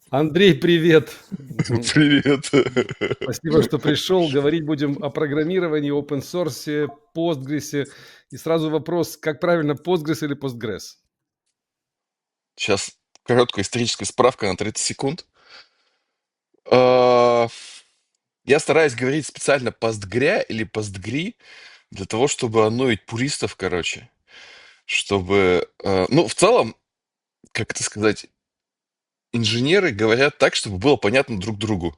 Андрей, привет. Привет. Спасибо, что пришел. Говорить будем о программировании, open source, Postgres. И сразу вопрос, как правильно, Postgres или Postgres? Сейчас короткая историческая справка на 30 секунд. А, Я стараюсь говорить специально постгря или постгри для того, чтобы анноить пуристов, короче. Чтобы, ну, в целом, как это сказать, инженеры говорят так, чтобы было понятно друг другу.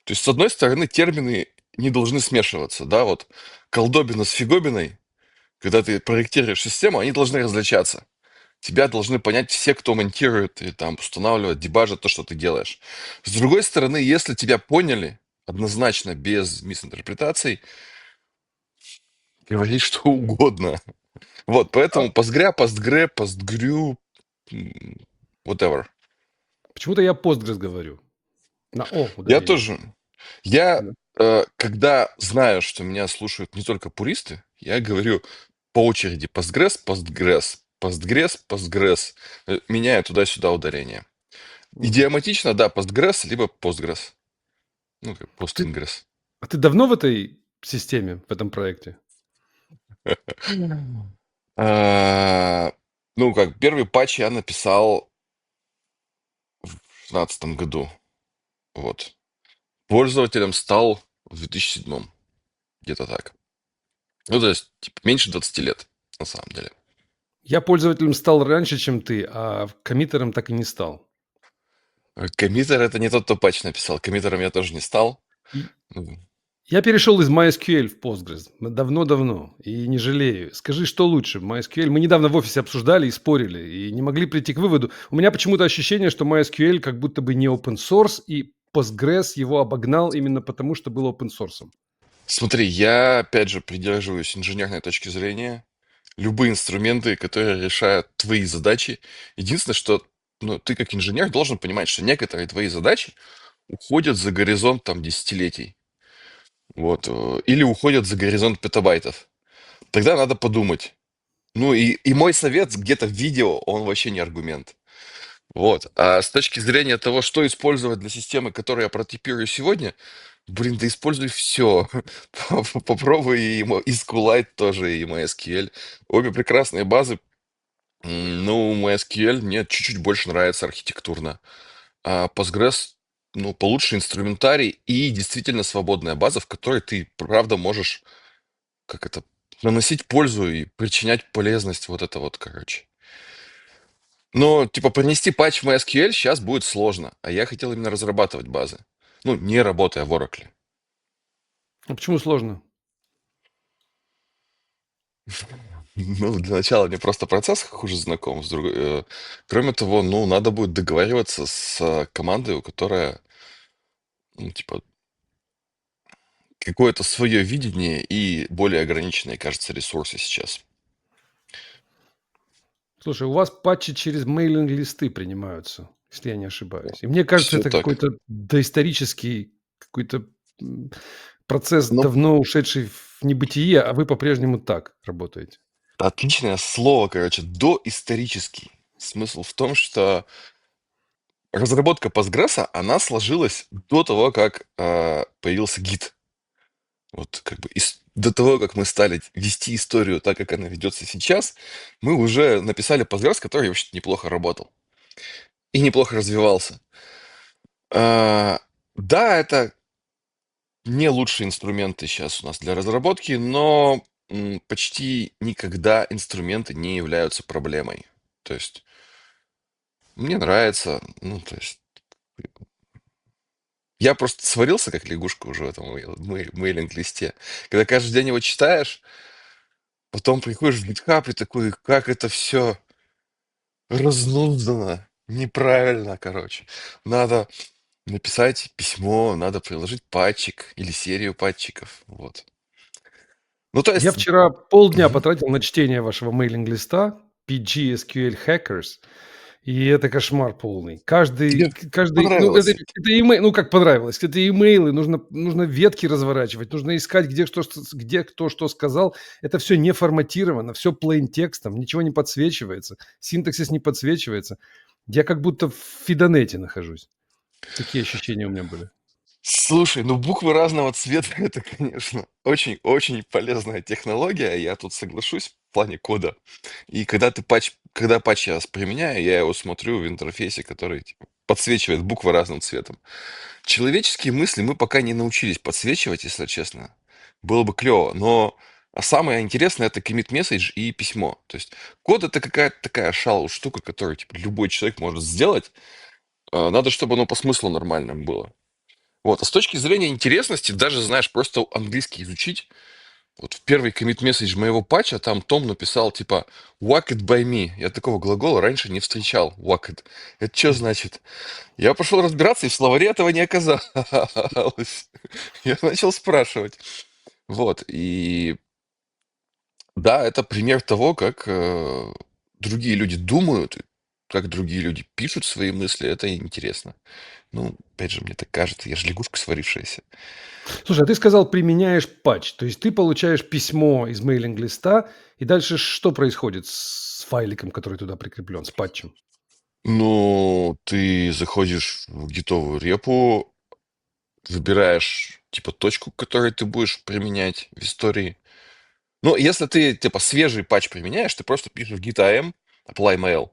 То есть, с одной стороны, термины не должны смешиваться, да, вот колдобина с фиговиной, когда ты проектируешь систему, они должны различаться. Тебя должны понять все, кто монтирует и там устанавливает, дебажит то, что ты делаешь. С другой стороны, если тебя поняли однозначно, без мисинтерпретаций, говори что угодно. Вот, А поэтому постгря, постгре, постгрю, whatever. почему-то я Postgres говорю. На О Я ударение. тоже. Я, Да. когда знаю, что меня слушают не только пуристы, я говорю по очереди постгресс, постгресс, постгресс, постгресс, меняя туда-сюда ударение. Мгм. Идиоматично, да, Postgres, либо Postgres. Ну, как Ты, Postgres. ты давно в этой системе, в этом проекте? А, Ну, как первый патч я написал в 2016 году. Вот. Пользователем стал в 2007. Где-то так. Ну, то есть, типа, меньше 20 лет, на самом деле. Я пользователем стал раньше, чем ты, а коммитером так и не стал. Коммитер — это не тот, кто патч написал. Коммитером я тоже не стал. И Ну, я перешел из MySQL в Postgres давно-давно и не жалею. Скажи, что лучше, MySQL? Мы недавно в офисе обсуждали и спорили, и не могли прийти к выводу. У меня почему-то ощущение, что MySQL как будто бы не open source, и Postgres его обогнал именно потому, что был open source. Смотри, я, опять же, придерживаюсь инженерной точки зрения. Любые инструменты, которые решают твои задачи. Единственное, что ну, ты как инженер должен понимать, что некоторые твои задачи уходят за горизонт там десятилетий. Вот, или уходят за горизонт петабайтов. Тогда надо подумать. Ну и мой совет где-то в видео, он вообще не аргумент. Вот. А с точки зрения того, что использовать для системы, которую я прототипирую сегодня, блин, да используй все. Попробуй и SQLite тоже, и MySQL. Обе прекрасные базы. Ну, MySQL мне чуть-чуть больше нравится архитектурно. А Postgres, ну, получше инструментарий и действительно свободная база, в которой ты, правда, можешь, как это, наносить пользу и причинять полезность. Вот это вот, короче. Но, типа, принести патч в MySQL сейчас будет сложно, а я хотел именно разрабатывать базы. Ну, не работая в Oracle. А почему сложно? Ну, для начала мне просто процесс хуже знаком. Кроме того, ну, надо будет договариваться с командой, у которой, ну, типа, какое-то свое видение и более ограниченные, кажется, ресурсы сейчас. Слушай, у вас патчи через мейлинг-листы принимаются, если я не ошибаюсь. И мне кажется, Все это так. какой-то доисторический какой-то м, процесс, Ну, давно ушедший в небытие, а вы по-прежнему так работаете. отличное слово, короче, доисторический. Смысл в том, что разработка Postgres, она сложилась до того, как появился гид. Вот как бы до того, как мы стали вести историю так, как она ведется сейчас, мы уже написали Postgres, который вообще неплохо работал и неплохо развивался. А, да, это не лучшие инструменты сейчас у нас для разработки, но почти никогда инструменты не являются проблемой. То есть мне нравится, ну, то есть я просто сварился, как лягушка уже в этом мейлинг-листе. Когда каждый день его читаешь, потом приходишь в GitHub и такой, как это все разнуздано, неправильно, короче. Надо написать письмо, надо приложить патчик или серию патчиков. Вот. Ну, то Я есть, вчера полдня мгм. потратил на чтение вашего мейлинг-листа PGSQL Hackers, и это кошмар полный. Тебе Ну, это, понравилось? это имей, ну, как понравилось, это имейлы, нужно ветки разворачивать, нужно искать, где кто что сказал. Это все не форматировано, все plain текстом, ничего не подсвечивается, синтаксис не подсвечивается. Я как будто в Фидонете нахожусь. Такие ощущения у меня были. Слушай, ну буквы разного цвета это, конечно, очень-очень полезная технология. Я тут соглашусь в плане кода. И когда патч я применяю, я его смотрю в интерфейсе, который типа, подсвечивает буквы разным цветом. Человеческие мысли мы пока не научились подсвечивать, если честно. Было бы клево, но самое интересное это commit message и письмо. То есть код это какая-то такая шалу штука, которую типа, любой человек может сделать. Надо, чтобы оно по смыслу нормальным было. Вот. А с точки зрения интересности, даже, знаешь, просто английский изучить. Вот в первый commit message моего патча там Том написал типа "whacked by me". Я такого глагола раньше не встречал. Whacked. Это что значит? Я пошел разбираться, и в словаре этого не оказалось. Я начал спрашивать. Вот. И да, это пример того, как другие люди думают, как другие люди пишут свои мысли. Это интересно. Ну, опять же, мне так кажется, я же лягушка сварившаяся. Слушай, а ты сказал, применяешь патч. То есть ты получаешь письмо из мейлинг-листа, и дальше что происходит с файликом, который туда прикреплен, с патчем? Ну, ты заходишь в гитовую репу, выбираешь, типа, точку, которую ты будешь применять в истории. Ну, если ты, типа, свежий патч применяешь, ты просто пишешь git am, apply mail,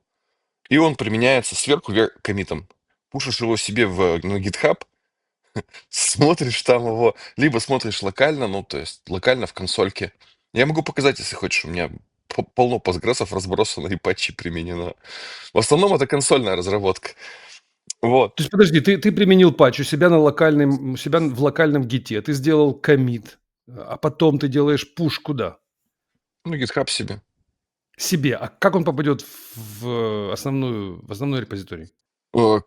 и он применяется сверху вверх коммитом. Пушишь его себе на GitHub, смотришь там его, либо смотришь локально, ну, то есть локально в консольке. Я могу показать, если хочешь, у меня полно постгрессов разбросано и патчи применено. В основном это консольная разработка. Вот. То есть подожди, ты применил патч у себя в локальном гите, ты сделал коммит, а потом ты делаешь пуш куда? Ну, GitHub себе. Себе. А как он попадет в основной репозиторий?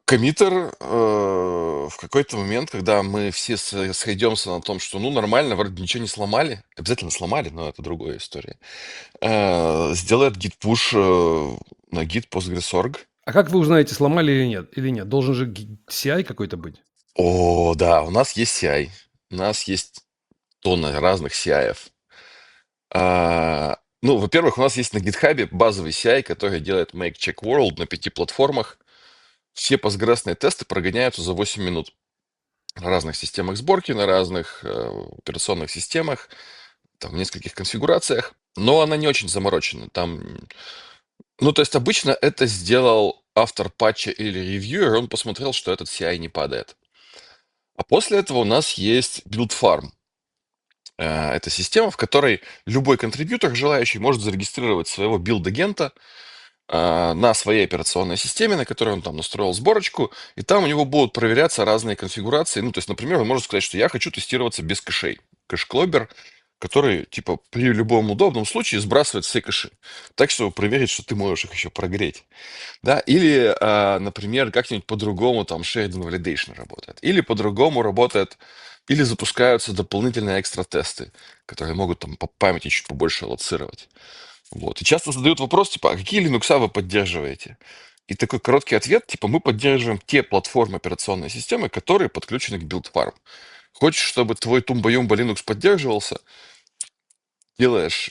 Коммиттер, в какой-то момент, когда мы все сойдемся на том, что, ну, нормально, вроде ничего не сломали, обязательно сломали, но это другая история, сделает git-push на git postgres.org. А как вы узнаете, сломали или нет? Должен же CI какой-то быть. О, да, у нас есть CI, у нас есть тонны разных CI-ев. Ну, во-первых, у нас есть на GitHub базовый CI, который делает Make Check World на 5 платформах. Все постгрессные тесты прогоняются за 8 минут. На разных системах сборки, на разных операционных системах, там, в нескольких конфигурациях, но она не очень заморочена. Там, ну, то есть обычно это сделал автор патча или ревьюер, он посмотрел, что этот CI не падает. А после этого у нас есть build farm. Это система, в которой любой контрибьютор, желающий, может зарегистрировать своего билд-агента на своей операционной системе, на которой он там настроил сборочку, и там у него будут проверяться разные конфигурации. Ну, то есть, например, он может сказать, что я хочу тестироваться без кэшей. Кэш-клобер, который, типа, при любом удобном случае сбрасывает все кэши. Так, чтобы проверить, что ты можешь их еще прогреть. Да? Или, например, как-нибудь по-другому там shared invalidation работает. Или по-другому работает, или запускаются дополнительные экстра-тесты, которые могут там по памяти чуть побольше аллоцировать. Вот. И часто задают вопрос, типа, а какие Linux вы поддерживаете? И такой короткий ответ, типа, мы поддерживаем те платформы операционной системы, которые подключены к BuildFarm. Хочешь, чтобы твой Тумба-Юмба Linux поддерживался? Делаешь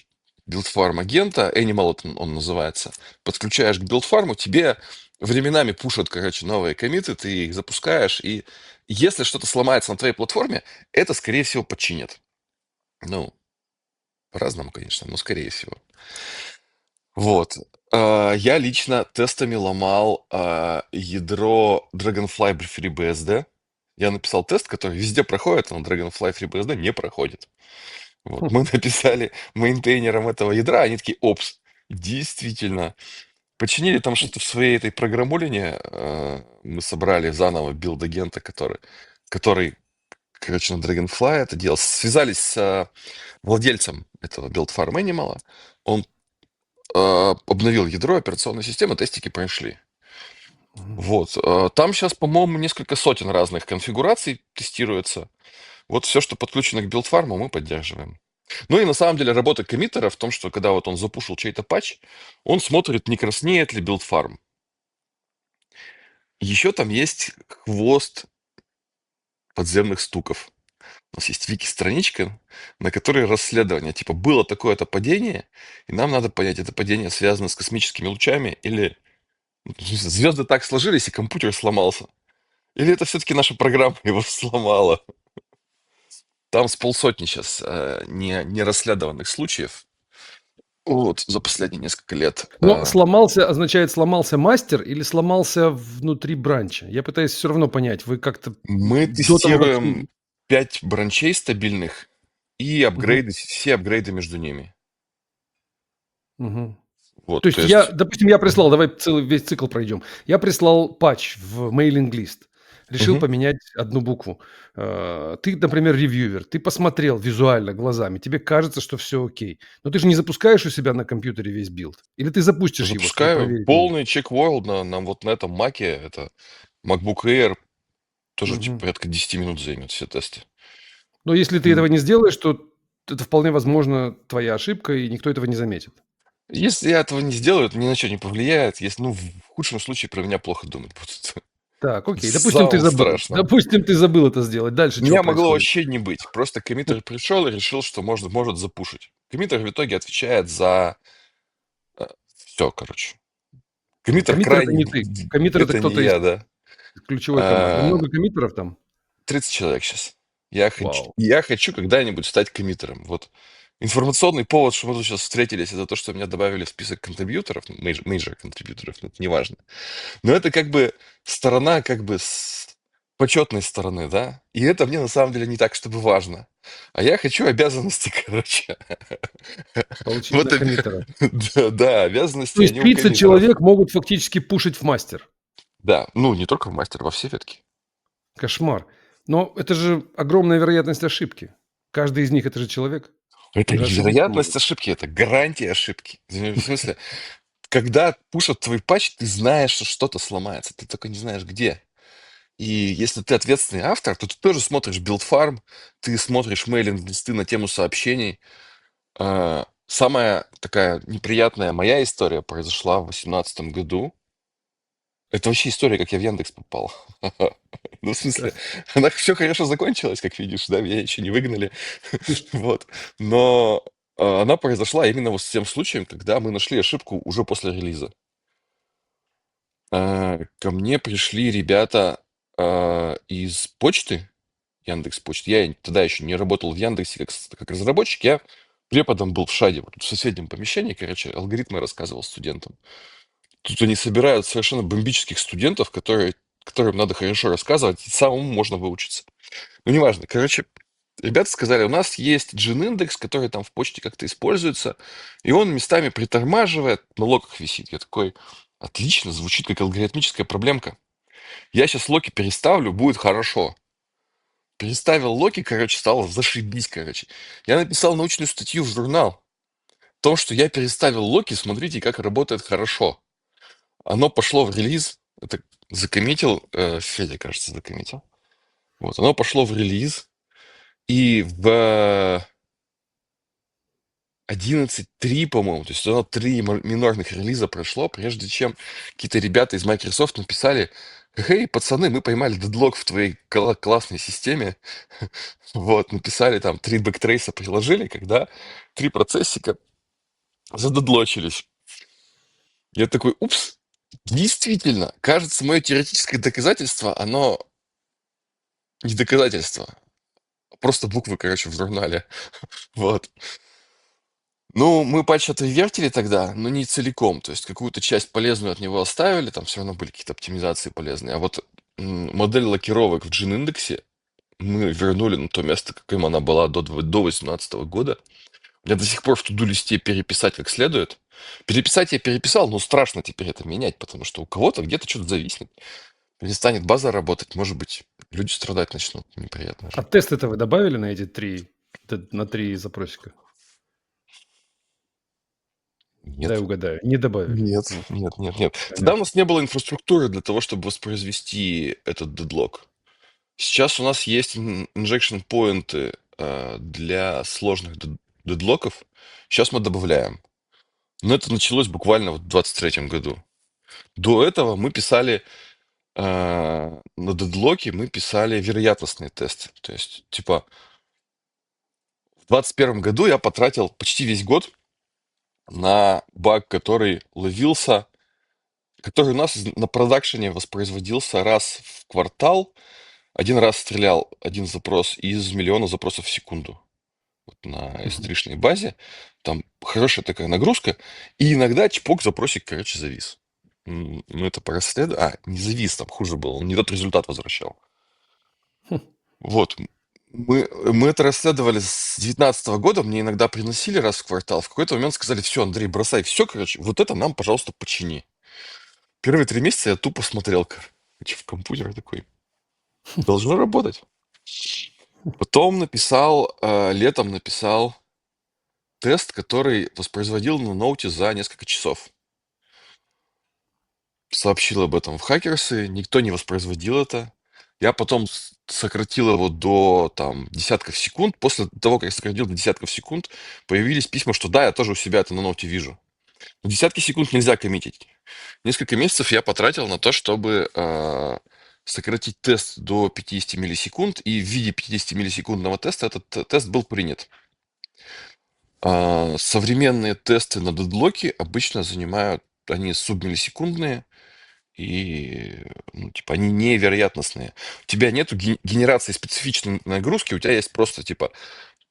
BuildFarm агента, Animal он называется, подключаешь к BuildFarm, тебе временами пушат, короче, новые коммиты, ты их запускаешь, и если что-то сломается на твоей платформе, это, скорее всего, починят. Ну, по-разному, конечно, но скорее всего. Вот. Я лично тестами ломал ядро Dragonfly FreeBSD. Я написал тест, который везде проходит, а на Dragonfly FreeBSD не проходит. Вот. Мы написали мейнтейнерам этого ядра, они такие, опс, действительно. Починили там что-то в своей этой программулине. Мы собрали заново билд-агента, который, короче, на Dragonfly это делал. Связались с владельцем этого build farm Animal. Он обновил ядро операционной системы, тестики прошли. Мгм. Вот. Там сейчас, по-моему, несколько сотен разных конфигураций тестируется. Вот все, что подключено к билдфарму, мы поддерживаем. Ну и на самом деле работа коммиттера в том, что когда вот он запушил чей-то патч, он смотрит, не краснеет ли билдфарм. Еще там есть хвост подземных стуков. У нас есть вики-страничка, на которой расследование. Типа, было такое-то падение, и нам надо понять, это падение связано с космическими лучами или звезды так сложились, и компьютер сломался. Или это все-таки наша программа его сломала? Там с полсотни сейчас не расследованных случаев вот за последние несколько лет. Но сломался означает, сломался мастер или сломался внутри бранча? Я пытаюсь все равно понять, вы как-то Мы до того, как тестируем 5 бранчей стабильных и Мгм, апгрейды, все апгрейды между ними. мгм. То Вот, то есть я, есть... допустим, я прислал, Мгм. давай целый весь цикл пройдем. Я прислал патч в мейлинг-лист, решил Мгм. поменять одну букву. Ты, например, ревьюер, ты посмотрел визуально глазами, тебе кажется, что все окей, но ты же не запускаешь у себя на компьютере весь билд, или ты запустишь его, чтобы Запускаю проверить на нем? полный check world на вот на этом маке. Это MacBook Air, тоже типа Мгм. порядка 10 минут займет все тесты. Но если ты М, этого не сделаешь, то это вполне возможно твоя ошибка, и никто этого не заметит. Если я этого не сделаю, это ни на что не повлияет. Если, ну, в худшем случае про меня плохо думать будут. Так, В окей, допустим, ты самом забыл. страшном. Допустим, ты забыл это сделать. Дальше чё Меня могло происходит? вообще не быть. Просто коммиттер пришел и решил, что может запушить. Коммиттер в итоге отвечает за все, короче. Коммиттер Коммиттер — это крайний, не ты. Коммиттер — это это не кто-то из я, да. ключевой команды. А, Много коммиттеров там? 30 человек сейчас. Вау. Я хочу когда-нибудь стать коммиттером. Вот информационный повод, что мы тут сейчас встретились, это то, что меня добавили в список контрибьюторов, мейджор контрибьюторов, но это не важно. Но это как бы сторона, как бы с почетной стороны, да? И это мне на самом деле не так, чтобы важно. А я хочу обязанности, короче. Получить Вот, на коммиттера. да, да, То обязанности, есть они у 30 коммиттеров. человек могут фактически пушить в мастер. Да, ну не только в мастер, во все ветки. Кошмар. Но это же огромная вероятность ошибки. Каждый из них — это же человек. Это Он же не ошибиться может. вероятность ошибки, это гарантия ошибки. В смысле, когда пушат твой патч, ты знаешь, что что-то сломается, ты только не знаешь где. И если ты ответственный автор, то ты тоже смотришь билдфарм, ты смотришь мейлинг-листы на тему сообщений. Самая такая неприятная моя история произошла в 2018 году. Это вообще история, как я в Яндекс попал. Ну, в смысле, Так. она все хорошо закончилась, как видишь, да, меня еще не выгнали. Ты ш Вот. Но она произошла именно вот с тем случаем, когда мы нашли ошибку уже после релиза. Ко мне пришли ребята из почты, Яндекс Почты. Я тогда еще не работал в Яндексе как разработчик, я преподом был в ШАДе, вот тут в соседнем помещении, короче, алгоритмы рассказывал студентам. Тут они собирают совершенно бомбических студентов, которым надо хорошо рассказывать, и самому можно выучиться. Ну, неважно. Короче, ребята сказали, у нас есть Gin-индекс, который там в почте как-то используется, и он местами притормаживает, на локах висит. Я такой, отлично, звучит как алгоритмическая проблемка. Я сейчас локи переставлю, будет хорошо. Переставил локи, короче, стало зашибись, короче. Я написал научную статью в журнал о том, что я переставил локи, смотрите, как работает хорошо. Оно пошло в релиз, это закоммитил, Федя, кажется, закоммитил. Вот, оно пошло в релиз, и в 11.3, по-моему, то есть оно 3 минорных релиза прошло, прежде чем какие-то ребята из Microsoft написали: «Хей, пацаны, мы поймали дедлог в твоей классной системе». Вот, написали там 3 бэктрейса приложили, когда 3 процессика задедлочились. Я такой, упс, действительно, кажется, мое теоретическое доказательство, оно не доказательство, а просто буквы, короче, в журнале. Вот. Ну, мы патч отвертили тогда, но не целиком. То есть какую-то часть полезную от него оставили, там все равно были какие-то оптимизации полезные. А вот модель локировок в Gin-индексе мы вернули на то место, каким она была до 2018 года. У меня до сих пор в туду-листе переписать как следует. Переписать я переписал, но страшно теперь это менять, потому что у кого-то где-то что-то зависнет. Перестанет база работать, может быть, люди страдать начнут. Неприятно А же. тесты-то вы добавили на эти 3, на 3 запросика? Дай Нет. угадаю, не добавили. Нет, нет, нет, нет. Тогда у Понятно. нас не было инфраструктуры для того, чтобы воспроизвести этот дедлог. Сейчас у нас есть injection поинты для сложных дедлоков. Сейчас мы добавляем. Но это началось буквально вот в 23 году. До этого мы писали на дедлоке мы писали вероятностные тесты. То есть, типа, в 21 году я потратил почти весь год на баг, который ловился который у нас на продакшене воспроизводился раз в квартал. Один раз стрелял один запрос из миллиона запросов в секунду. Вот на Мгм. S3-шной базе. Там хорошая такая нагрузка. И иногда чпок запросик, короче, завис. Ну, это по расследованию. Не завис, там хуже было. Он не тот результат возвращал. Хм. Вот. Мы это расследовали с 19 года. Мне иногда приносили раз в квартал. В какой-то момент сказали: все, Андрей, бросай все, короче. Вот это нам, пожалуйста, почини. Первые 3 месяца я тупо смотрел, короче, в компьютер такой. Должно работать. Потом летом написал тест, который воспроизводил на ноуте за несколько часов. Сообщил об этом в хакерсы, никто не воспроизводил это. Я потом сократил его до там десятков секунд. После того, как я сократил до десятков секунд, появились письма, что да, я тоже у себя это на ноуте вижу. Но десятки секунд нельзя коммитить. Несколько месяцев я потратил на то, чтобы сократить тест до 50 миллисекунд, и в виде 50-миллисекундного теста этот тест был принят. Современные тесты на дедлоки обычно занимают, они субмиллисекундные, и, ну, типа, они невероятностные. У тебя нету генерации специфичной нагрузки, у тебя есть просто, типа,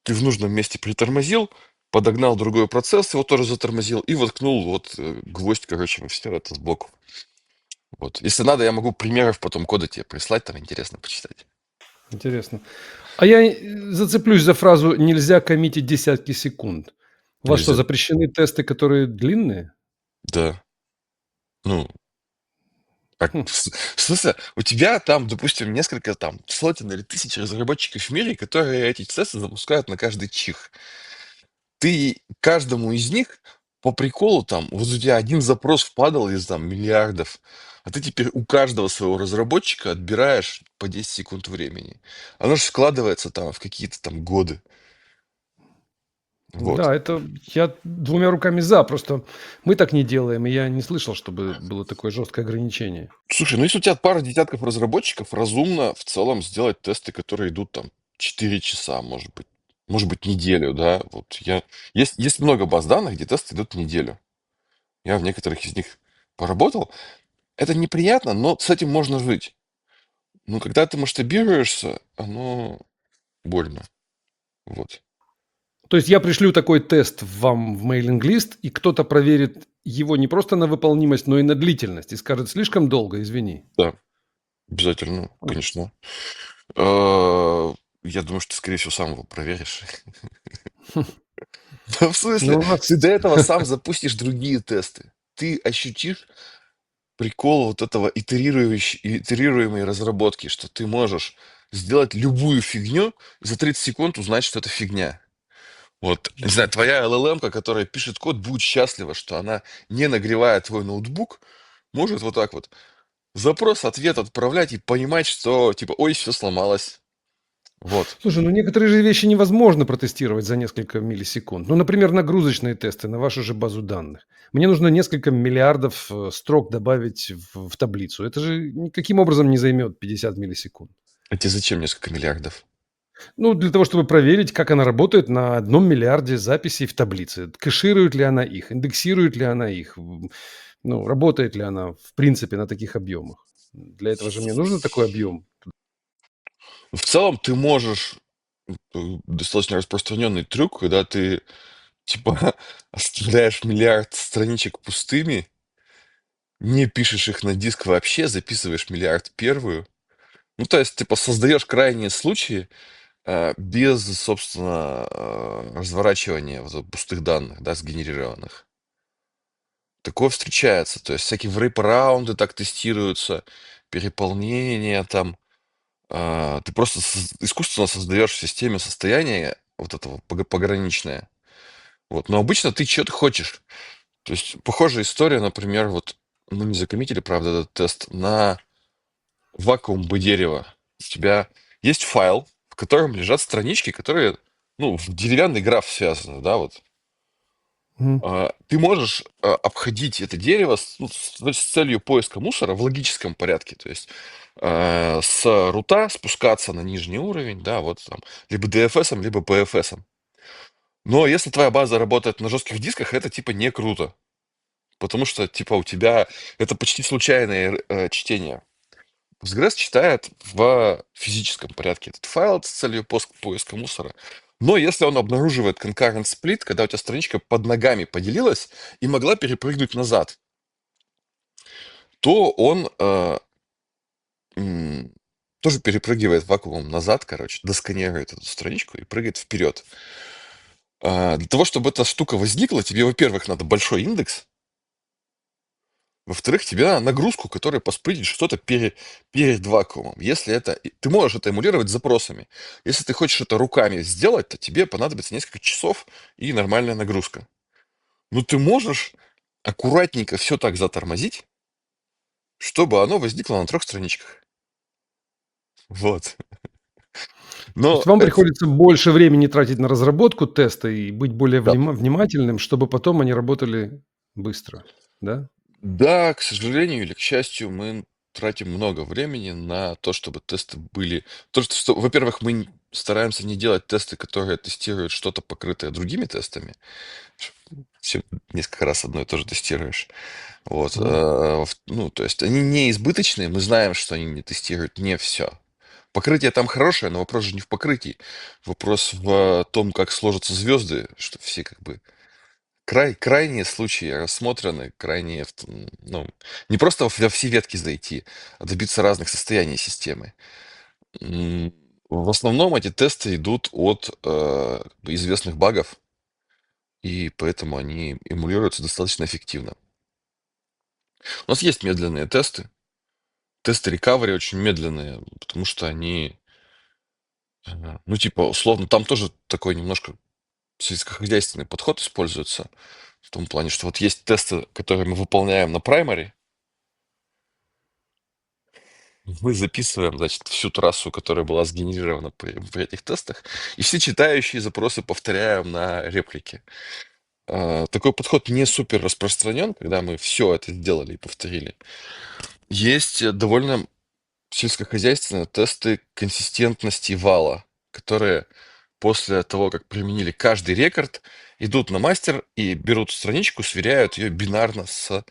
ты в нужном месте притормозил, подогнал другой процесс, его тоже затормозил, и воткнул вот гвоздь, короче, во все это сбоку. Вот. Если надо, я могу примеров потом кода тебе прислать, там интересно почитать. Интересно. А я зацеплюсь за фразу «нельзя коммитить десятки секунд». У вас что, Нельзя. запрещены тесты, которые длинные? Да. Ну, Хм. в смысле, у тебя там, допустим, несколько там сотен или тысяч разработчиков в мире, которые эти тесты запускают на каждый чих. Ты каждому из них по приколу там, вот у тебя один запрос впадал из там миллиардов, а ты теперь у каждого своего разработчика отбираешь по 10 секунд времени. Оно же складывается там в какие-то там годы. Вот. Да, это я двумя руками за, просто мы так не делаем, и я не слышал, чтобы было такое жесткое ограничение. Слушай, ну если у тебя пара десятков разработчиков, разумно в целом сделать тесты, которые идут там 4 часа, может быть неделю, да. Есть много баз данных, где тесты идут неделю. Я в некоторых из них поработал. Это неприятно, но с этим можно жить. Но когда ты масштабируешься, оно больно. Вот. То есть я пришлю такой тест вам в мейлинг-лист, и кто-то проверит его не просто на выполнимость, но и на длительность, и скажет: «Слишком долго, извини». Да, обязательно, М. конечно. А, Я думаю, что ты, скорее всего, сам его проверишь. Ну, в Ну, смысле, у ты до нас этого сам запустишь другие тесты. Ты ощутишь прикол вот этого итерируемой разработки, что ты можешь сделать любую фигню и за 30 секунд узнать, что это фигня. Вот, не знаю, твоя LLM, которая пишет код, будет счастлива, что она, не нагревая твой ноутбук, может вот так вот запрос-ответ отправлять и понимать, что типа, ой, все сломалось. Вот. Слушай, ну некоторые же вещи невозможно протестировать за несколько миллисекунд. Ну, например, нагрузочные тесты на вашу же базу данных. Мне нужно несколько миллиардов строк добавить в таблицу. Это же никаким образом не займет 50 миллисекунд. А тебе зачем несколько миллиардов? Ну, для того, чтобы проверить, как она работает на 1 миллиарде записей в таблице. Кэширует ли она их, индексирует ли она их, ну, работает ли она в принципе на таких объемах. Для этого же мне нужен такой объем. В целом ты можешь, достаточно распространенный трюк, когда ты типа оставляешь миллиард страничек пустыми, не пишешь их на диск вообще, записываешь миллиард первую. Ну, то есть, типа, создаешь крайние случаи без, собственно, разворачивания вот пустых данных, да, сгенерированных. Такое встречается. То есть всякие врейп-раунды так тестируются, переполнение там. Ты просто искусственно создаешь в системе состояние вот этого пограничное. Вот. Но обычно ты что-то хочешь. То есть похожая история, например, вот мы не закоммитили, правда, этот тест на вакуум бы дерева. У тебя есть файл, в котором лежат странички, которые, ну, в деревянный граф связаны, да, вот. Мгм. Ты можешь обходить это дерево с целью поиска мусора в логическом порядке. То есть с рута спускаться на нижний уровень, да, вот там, либо DFS, либо PFS. Но если твоя база работает на жестких дисках, это типа не круто. потому что, типа, у тебя это почти случайное чтение. Postgres читает в физическом порядке этот файл с целью поиска мусора. Но если он обнаруживает concurrent split, когда у тебя страничка под ногами поделилась и могла перепрыгнуть назад, то он тоже перепрыгивает вакуумом назад, короче, досканирует эту страничку и прыгает вперед. Для того, чтобы эта штука возникла, тебе, во-первых, надо большой индекс, во-вторых, тебе надо нагрузку, которая поспрыгнет что-то перед вакуумом. Если это... Ты можешь это эмулировать запросами. Если ты хочешь это руками сделать, то тебе понадобится несколько часов и нормальная нагрузка. Но ты можешь аккуратненько все так затормозить, чтобы оно возникло на 3 страничках. Вот. То есть Но вам это... приходится больше времени тратить на разработку теста и быть более Да. внимательным, чтобы потом они работали быстро, да? Да, к сожалению или к счастью, мы тратим много времени на то, чтобы тесты были... Во-первых, мы стараемся не делать тесты, которые тестируют что-то, покрытое другими тестами. Все несколько раз одно и то же тестируешь. Вот. Мгм. Ну, то есть они не избыточные, мы знаем, что они не тестируют не все. Покрытие там хорошее, но вопрос же не в покрытии. Вопрос в том, как сложатся звезды, что все как бы крайние случаи рассмотрены, крайние, ну, не просто во все ветки зайти, а добиться разных состояний системы. В основном эти тесты идут от как бы известных багов, и поэтому они эмулируются достаточно эффективно. У нас есть медленные тесты. Тесты рекавери очень медленные, потому что они, ну, типа, условно, там тоже такой немножко сельскохозяйственный подход используется. В том плане, что вот есть тесты, которые мы выполняем на праймари. Мы записываем, значит, всю трассу, которая была сгенерирована при этих тестах, и все читающие запросы повторяем на реплике. Такой подход не супер распространен, когда мы все это сделали и повторили. Есть довольно сельскохозяйственные тесты консистентности вала, которые после того, как применили каждый рекорд, идут на мастер и берут страничку, сверяют ее бинарно со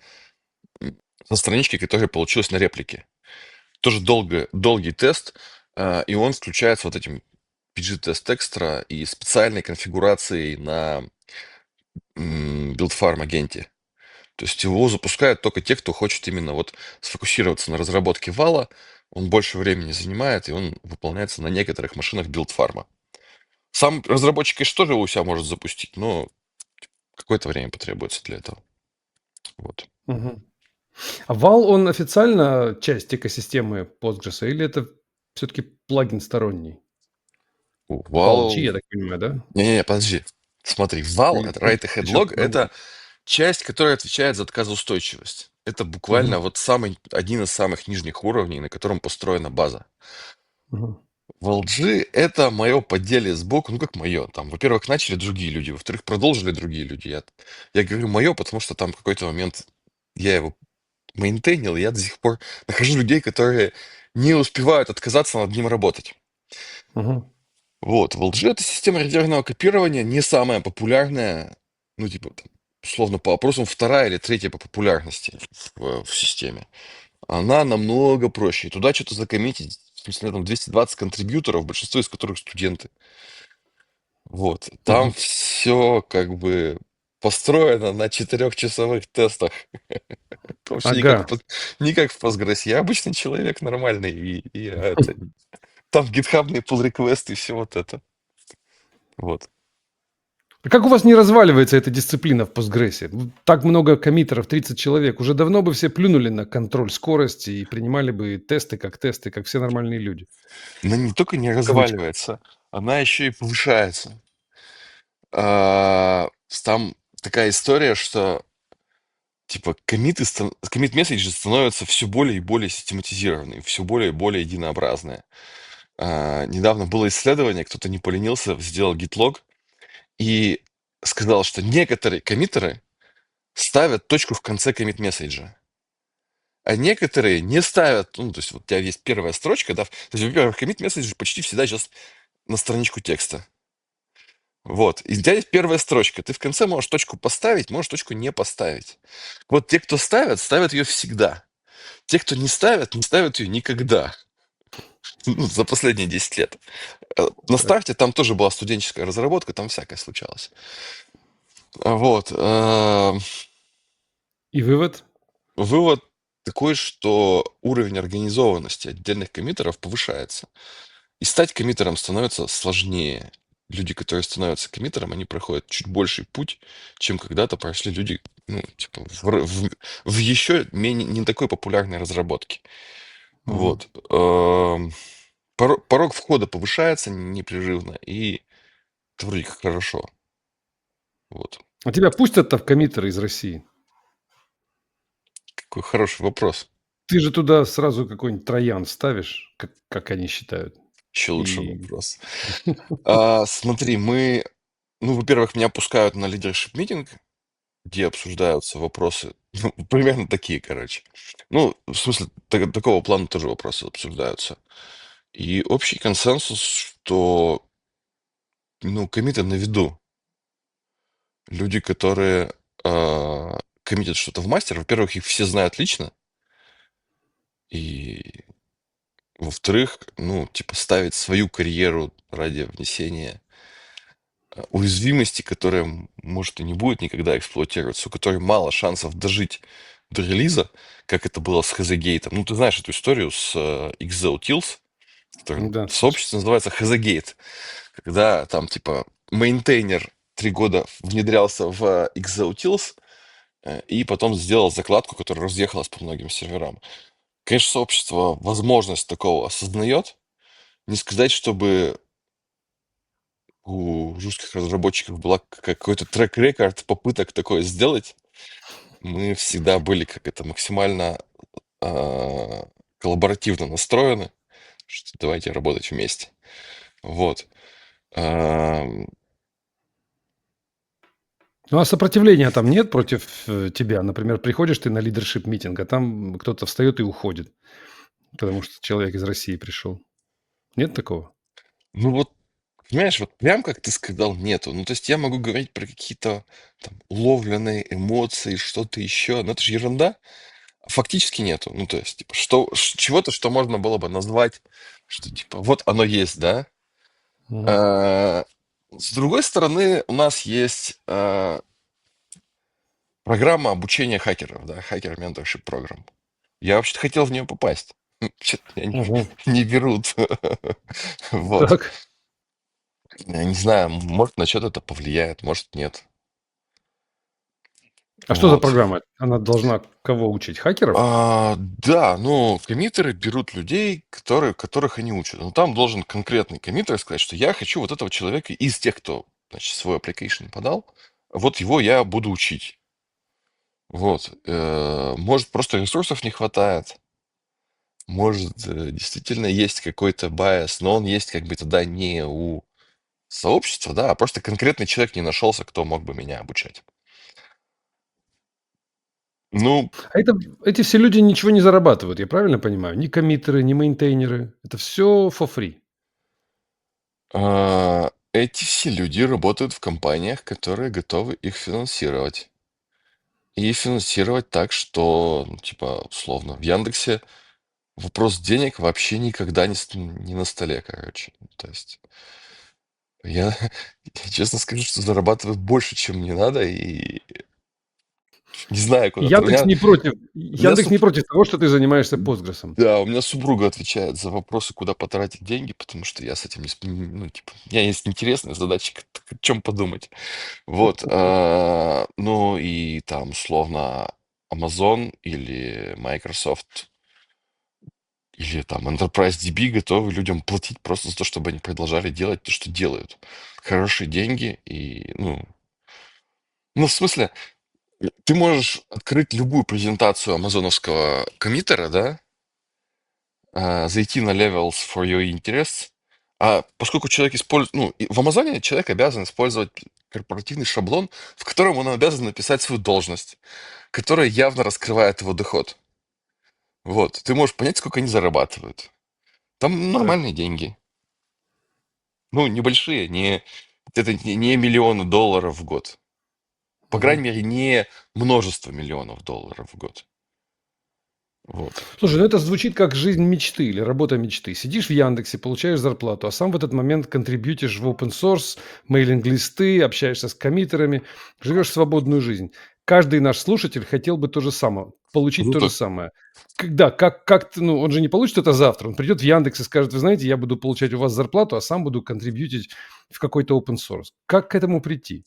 страничкой, которая получилась на реплике. Тоже долгий тест, и он включается вот этим PG-тест экстра и специальной конфигурацией на Build Farm агенте. То есть его запускают только те, кто хочет именно вот сфокусироваться на разработке вала. Он больше времени занимает, и он выполняется на некоторых машинах билдфарма. Сам разработчик, конечно, тоже его у себя может запустить, но какое-то время потребуется для этого. Вот. Мгм. А Вал, он официально часть экосистемы Postgres или это все-таки плагин сторонний? ValG, Вал... я так понимаю, да? Не-не-не, подожди. Смотри, вал, это Или write ahead еще log, по-другому? это часть, которая отвечает за отказоустойчивость. Это буквально Мгм. вот один из самых нижних уровней, на котором построена база. Мгм. В LG это мое поделие сбоку, ну как мое, там, во-первых, начали другие люди, во-вторых, продолжили другие люди. Я говорю мое, потому что там в какой-то момент я его мейнтейнил, и я до сих пор нахожу людей, которые не успевают отказаться над ним работать. Мгм. Вот, в LG эта система резервного копирования не самая популярная, ну, типа, там, условно, по опросам вторая или третья по популярности в системе. Она намного проще. И туда что-то закоммитить, в смысле, там 220 контрибьюторов, большинство из которых студенты. Вот, там Мгм. все как бы построено на 4-часовых тестах. Это вообще Ага. не как в Postgres. Я обычный человек нормальный, там гитхабные pull реквесты и все вот это. Вот. А как у вас не разваливается эта дисциплина в Postgres? Так много коммитеров, 30 человек. Уже давно бы все плюнули на контроль скорости и принимали бы тесты, как все нормальные люди. Она не только не В кавычках. разваливается, она еще и повышается. Там такая история, что типа коммит-месседжи становятся все более и более систематизированные, все более и более единообразные. Недавно было исследование, кто-то не поленился, сделал гитлог и сказал, что некоторые коммитеры ставят точку в конце коммит-месседжа, а некоторые не ставят. Ну, то есть вот у тебя есть первая строчка, да, то есть, во-первых, коммит-месседж почти всегда сейчас на страничку текста. Вот. И у тебя есть первая строчка. Ты в конце можешь точку поставить, можешь точку не поставить. Вот те, кто ставят, ставят ее всегда. Те, кто не ставят, не ставят ее никогда. Ну, за последние 10 лет. На Так. старте там тоже была студенческая разработка, там всякое случалось. Вот. И вывод? Вывод такой, что уровень организованности отдельных коммитеров повышается. И стать коммитером становится сложнее. Люди, которые становятся коммитером, они проходят чуть больший путь, чем когда-то прошли люди, ну, типа, в еще менее, не такой популярной разработке. Мгм. Вот. Порог входа повышается непрерывно, и это вроде как хорошо. Вот. А тебя пустят-то в коммитеры из России? Какой хороший вопрос. Ты же туда сразу какой-нибудь троян ставишь, как они считают. Еще лучший И вопрос. Смотри, ну, во-первых, меня пускают на лидершип митинг, где обсуждаются вопросы, ну, примерно такие, короче. Ну, в смысле, такого плана тоже вопросы обсуждаются. И общий консенсус, что, ну, коммиты на виду. Люди, которые коммитят что-то в мастер, во-первых, их все знают лично, и, во-вторых, ну, типа, ставить свою карьеру ради внесения уязвимости, которая, может, и не будет никогда эксплуатироваться, у которой мало шансов дожить до релиза, как это было с Хазагейтом. Ну, ты знаешь эту историю с Exotils, которая да, в слышал. сообществе называется Хазагейт, когда там, типа, мейнтейнер 3 года внедрялся в Exotils и потом сделал закладку, которая разъехалась по многим серверам. Конечно, сообщество возможность такого осознает. Не сказать, чтобы у русских разработчиков была какой-то трек-рекорд попыток такое сделать. Мы всегда были как это максимально а, коллаборативно настроены, что давайте работать вместе. Вот. Ам, Ну, а сопротивления там нет против тебя? Например, приходишь ты на лидершип митинг, а там кто-то встает и уходит, потому что человек из России пришел. Нет такого? ну вот, понимаешь, вот прям как ты сказал, нету. Ну, то есть я могу говорить про какие-то там уловленные эмоции, что-то еще, но это же ерунда. Фактически нету. Ну, то есть, типа, чего-то, что можно было бы назвать, что типа вот оно есть, да? Мгм. Э, С другой стороны, у нас есть программа обучения хакеров, да, Hacker Mentorship Program. Я вообще-то хотел в нее попасть. Что-то меня Мгм. не берут. Вот. Так. Я не знаю, может, на что-то это повлияет, может, нет. А что за Вот. программа? Она должна кого учить? Хакеров? Да, ну, коммитеры берут людей, которых они учат. Но там должен конкретный коммитер сказать, что я хочу вот этого человека из тех, кто, значит, свой application подал, вот его я буду учить. Вот. Может, просто ресурсов не хватает. Может, действительно есть какой-то байс, но он есть как бы тогда не у сообщества, да, а просто конкретный человек не нашелся, кто мог бы меня обучать. Ну, А эти все люди ничего не зарабатывают, я правильно понимаю? Ни коммитеры, ни мейнтейнеры. Это все for free. эти все люди работают в компаниях, которые готовы их финансировать. И финансировать так, что, ну, типа, условно, в Яндексе вопрос денег вообще никогда не на столе, короче. То есть я, я честно скажу, что зарабатываю больше, чем мне надо, и не знаю, куда. У Яндекс меня, не против у меня Яндекс не против того, что ты занимаешься "Постгресом". да, у меня супруга отвечает за вопросы, куда потратить деньги, потому что я с этим ну, типа, у меня есть интересная задача, о чем подумать. Вот, ну и там, условно, Amazon или Microsoft или там Enterprise DB готовы людям платить просто за то, чтобы они продолжали делать то, что делают. Хорошие деньги и, ну, в смысле, ты можешь открыть любую презентацию амазоновского коммиттера, да, зайти на Levels for Your Interests, а поскольку человек использует, ну, в Амазоне человек обязан использовать корпоративный шаблон, в котором он обязан написать свою должность, которая явно раскрывает его доход. Вот, ты можешь понять, сколько они зарабатывают. Там Так. нормальные деньги. Ну, небольшие, не Это не миллионы долларов в год. По Мгм. крайней мере, не множество миллионов долларов в год. Вот. Слушай, ну это звучит как жизнь мечты или работа мечты. Сидишь в Яндексе, получаешь зарплату, а сам в этот момент контрибьютишь в open source, мейлинг-листы, общаешься с коммитерами, живешь свободную жизнь. Каждый наш слушатель хотел бы то же самое, получить то же Круто. самое. Когда, ну, он же не получит это завтра, он придет в Яндекс и скажет, вы знаете, я буду получать у вас зарплату, а сам буду контрибьютить в какой-то open source. Как к этому прийти?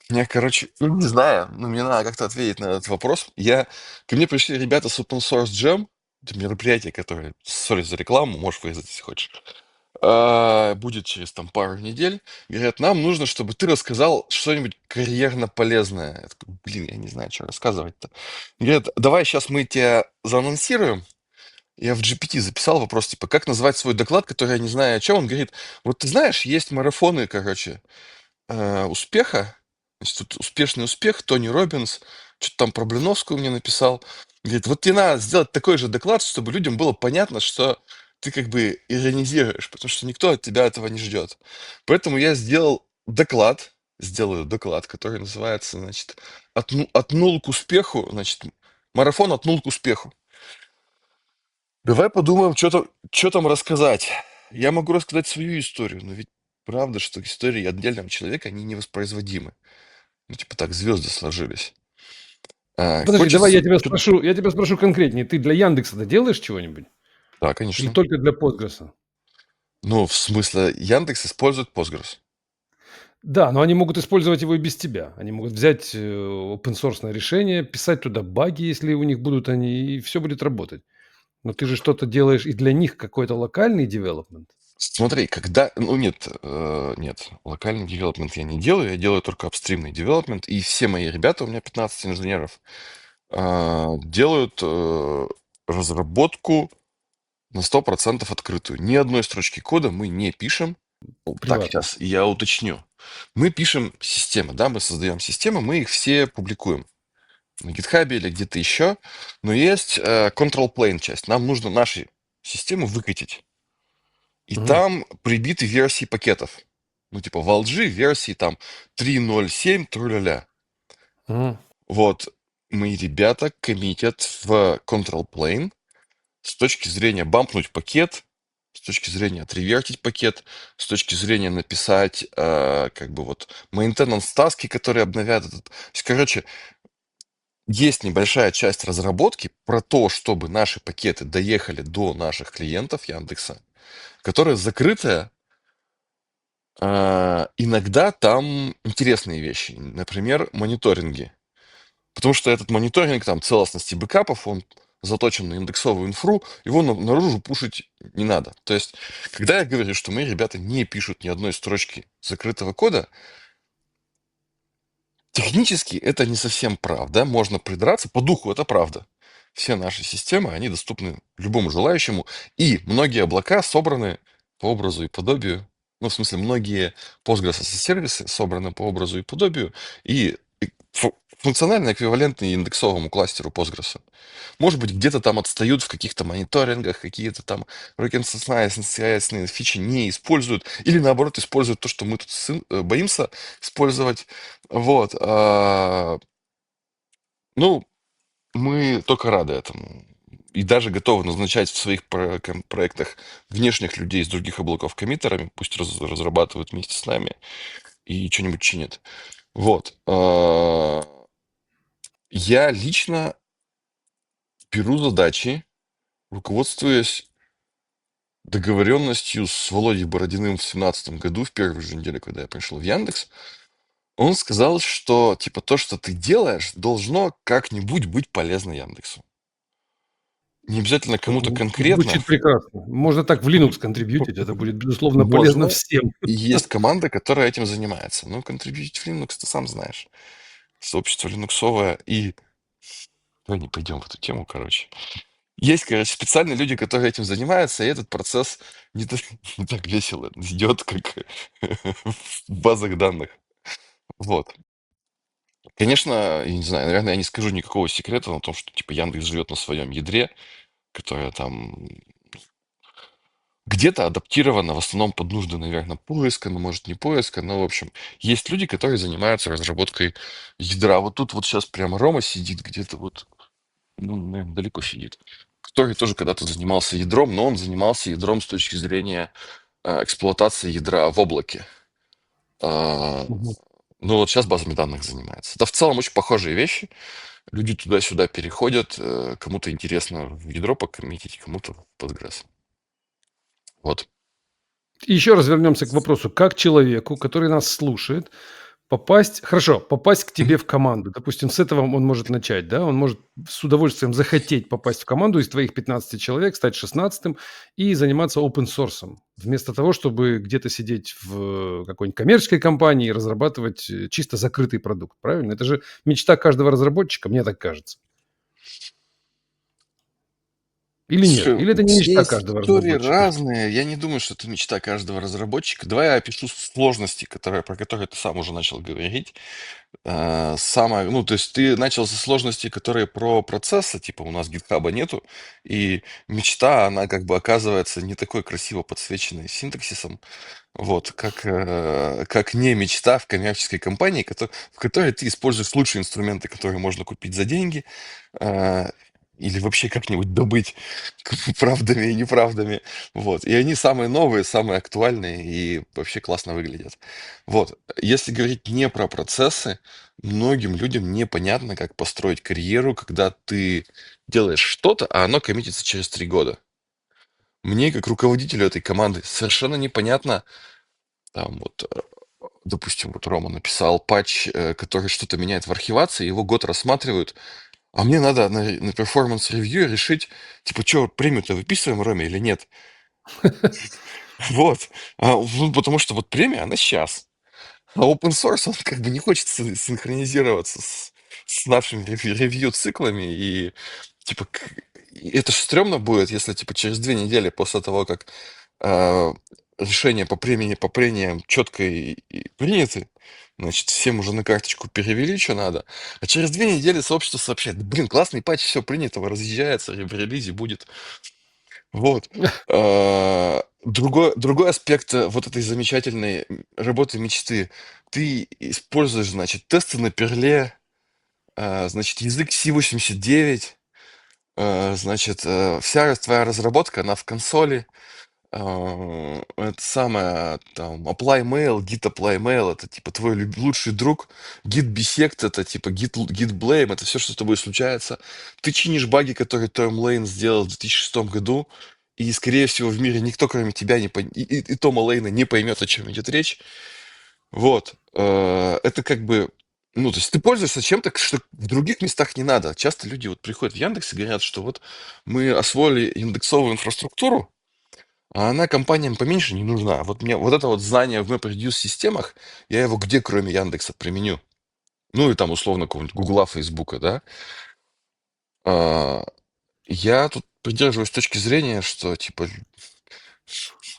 Я, короче, ну, не знаю, но мне надо как-то ответить на этот вопрос. Ко мне пришли ребята с Open Source Jam, это мероприятие, которое, сори за рекламу, можешь вырезать, если хочешь, будет через там пару недель. Говорят, нам нужно, чтобы ты рассказал что-нибудь карьерно полезное. Я такой, блин, я не знаю, что рассказывать-то. Говорят, давай сейчас мы тебя заанонсируем. Я в GPT записал вопрос, типа, как назвать свой доклад, который я не знаю о чем. Он говорит, вот ты знаешь, есть марафоны, короче, успеха. Значит, тут успешный успех, Тони Роббинс, что-то там про Блиновскую мне написал. Говорит, вот тебе надо сделать такой же доклад, чтобы людям было понятно, что ты как бы иронизируешь, потому что никто от тебя этого не ждет. Поэтому я сделаю доклад, который называется, значит, от нул к успеху, значит, марафон от нул к успеху. Давай подумаем, что там рассказать. Я могу рассказать свою историю, но ведь правда, что истории отдельного человека, они невоспроизводимы. Ну, типа так, звезды сложились. Подожди, давай Хочется... я тебя спрошу конкретнее. Ты для Яндекса-то делаешь чего-нибудь? Да, Или конечно. только для Postgres? Ну, в смысле, Яндекс использует Postgres. Да, но они могут использовать его и без тебя. Они могут взять open source решение, писать туда баги, если у них будут они, и все будет работать. Но ты же что-то делаешь и для них какой-то локальный девелопмент. Смотри, когда... Ну, нет, локальный девелопмент я не делаю, я делаю только апстримный девелопмент, и все мои ребята, у меня 15 инженеров, делают разработку на 100% открытую. Ни одной строчки кода мы не пишем. Так, Приватно. сейчас я уточню. Мы пишем системы, да, мы создаем системы, мы их все публикуем на GitHub или где-то еще, но есть control plane часть. Нам нужно наши системы выкатить. И Мгм. там прибиты версии пакетов. Ну, типа в LG версии там 3.0.7, тру-ля-ля. Мгм. Вот, мои ребята коммитят в control plane с точки зрения бампнуть пакет, с точки зрения отривертить пакет, с точки зрения написать как бы вот maintenance таски, которые обновят этот. То есть, короче, есть небольшая часть разработки про то, чтобы наши пакеты доехали до наших клиентов Яндекса, которая закрытая. Иногда там интересные вещи, например, мониторинги. Потому что этот мониторинг там целостности бэкапов, он заточен на индексовую инфру, его наружу пушить не надо. То есть, когда я говорю, что мои ребята не пишут ни одной строчки закрытого кода, технически это не совсем правда. Можно придраться, по духу это правда. Все наши системы, они доступны любому желающему, и многие облака собраны по образу и подобию. Ну, в смысле, многие Postgres сервисы собраны по образу и подобию, и функционально эквивалентны индексовому кластеру Postgres. Может быть, где-то там отстают в каких-то мониторингах, какие-то там reconciliation фичи не используют, или наоборот используют то, что мы тут боимся использовать. Вот. Ну, мы только рады этому. И даже готовы назначать в своих проектах внешних людей из других облаков коммитерами, пусть разрабатывают вместе с нами и что-нибудь чинят. Вот. Я лично беру задачи, руководствуясь договоренностью с Володей Бородиным в 2017 году, в первой же неделе, когда я пришел в Яндекс. Он сказал, что типа то, что ты делаешь, должно как-нибудь быть полезно Яндексу. Не обязательно кому-то конкретно. Звучит прекрасно. Можно так в Linux контрибьютить, это будет, безусловно, полезно Можно. всем. И есть команда, которая этим занимается. Ну, контрибьютить в Linux, ты сам знаешь. Сообщество линуксовое. И давай не пойдем в эту тему, короче. Есть, короче, специальные люди, которые этим занимаются, и этот процесс не так, не так весело идет, как в базах данных. Вот. Конечно, я не знаю, наверное, я не скажу никакого секрета на том, что типа Яндекс живет на своем ядре, которое там Где-то адаптировано в основном под нужды, наверное, поиска, но может не поиска, но в общем, есть люди, которые занимаются разработкой ядра. Вот тут вот сейчас прямо Рома сидит где-то вот, ну, наверно, далеко сидит, который тоже когда-то занимался ядром, но он занимался ядром с точки зрения эксплуатации ядра в облаке. А, Мгм. Ну вот сейчас базами данных занимается. Это в целом очень похожие вещи. Люди туда-сюда переходят, кому-то интересно в ядро покоммитить, кому-то в Postgres. Вот. И еще раз вернемся к вопросу, как человеку, который нас слушает, попасть к Мгм. тебе в команду. Допустим, с этого он может начать, да? Он может с удовольствием захотеть попасть в команду из твоих 15 человек, стать 16 и заниматься open source, вместо того, чтобы где-то сидеть в какой-нибудь коммерческой компании и разрабатывать чисто закрытый продукт, правильно? Это же мечта каждого разработчика, мне так кажется. Или нет? Слушай, Или это не все мечта каждого истории разработчика? разные. Я не думаю, что это мечта каждого разработчика. Давай я опишу сложности, про которые ты сам уже начал говорить. Самое, ну, то есть ты начал со сложностей, которые про процессы, типа у нас гитхаба нету, и мечта, она как бы оказывается не такой красиво подсвеченной синтаксисом, вот, как не мечта в коммерческой компании, в которой ты используешь лучшие инструменты, которые можно купить за деньги, э, или вообще как-нибудь добыть правдами и неправдами. Вот. И они самые новые, самые актуальные и вообще классно выглядят. Вот. Если говорить не про процессы, многим людям непонятно, как построить карьеру, когда ты делаешь что-то, а оно коммитится через 3 года. Мне, как руководителю этой команды, совершенно непонятно, там вот, допустим, вот Рома написал патч, который что-то меняет в архивации, его год рассматривают, а мне надо на перформанс-ревью решить, типа, что, премию-то выписываем Роме или нет? Вот. Ну, потому что вот премия, она сейчас. А open source, он как бы не хочет синхронизироваться с нашими ревью-циклами. И, типа, и это ж стрёмно будет, если, типа, через 2 недели после того, как а, решения по прениям четко и приняты, значит, всем уже на карточку перевели, что надо, а через 2 недели сообщество сообщает: «Да, блин, классный патч, все принято, разъезжается, в релизе будет». Вот. Другой аспект вот этой замечательной работы мечты. Ты используешь, значит, тесты на перле, значит, язык C89, значит, вся твоя разработка, она в консоли. Это самое, там, apply mail, git apply mail, это типа твой лучший друг. Git bisect, это типа git blame, это все, что с тобой случается. Ты чинишь баги, которые Том Лейн сделал в 2006 году, и, скорее всего, в мире никто, кроме тебя, и Тома Лейна не поймет, о чем идет речь. Вот. Это как бы, ну, то есть ты пользуешься чем-то, что в других местах не надо. Часто люди вот приходят в Яндекс и говорят, что вот мы освоили индексовую инфраструктуру, а она компаниям поменьше не нужна. Вот мне вот это вот знание в MapReduce системах, я его где, кроме Яндекса, применю? Ну и там условно какого-нибудь Гугла, Фейсбука, да? А, Я тут придерживаюсь точки зрения, что типа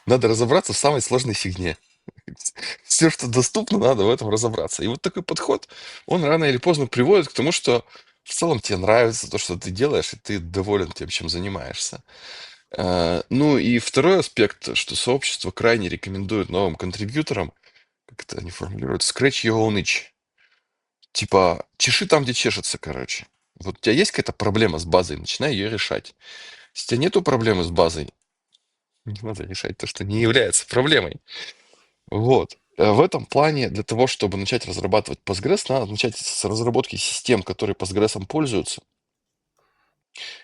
надо разобраться в самой сложной фигне. Все, что доступно, надо в этом разобраться. И вот такой подход, он рано или поздно приводит к тому, что в целом тебе нравится то, что ты делаешь, и ты доволен тем, чем занимаешься. Ну и второй аспект, что сообщество крайне рекомендует новым контрибьюторам, как это они формулируют, scratch your own itch. Типа, чеши там, где чешется, короче. Вот у тебя есть какая-то проблема с базой, начинай ее решать. Если у тебя нету проблемы с базой, не надо решать то, что не является проблемой. Вот. В этом плане для того, чтобы начать разрабатывать Postgres, надо начать с разработки систем, которые Postgres пользуются.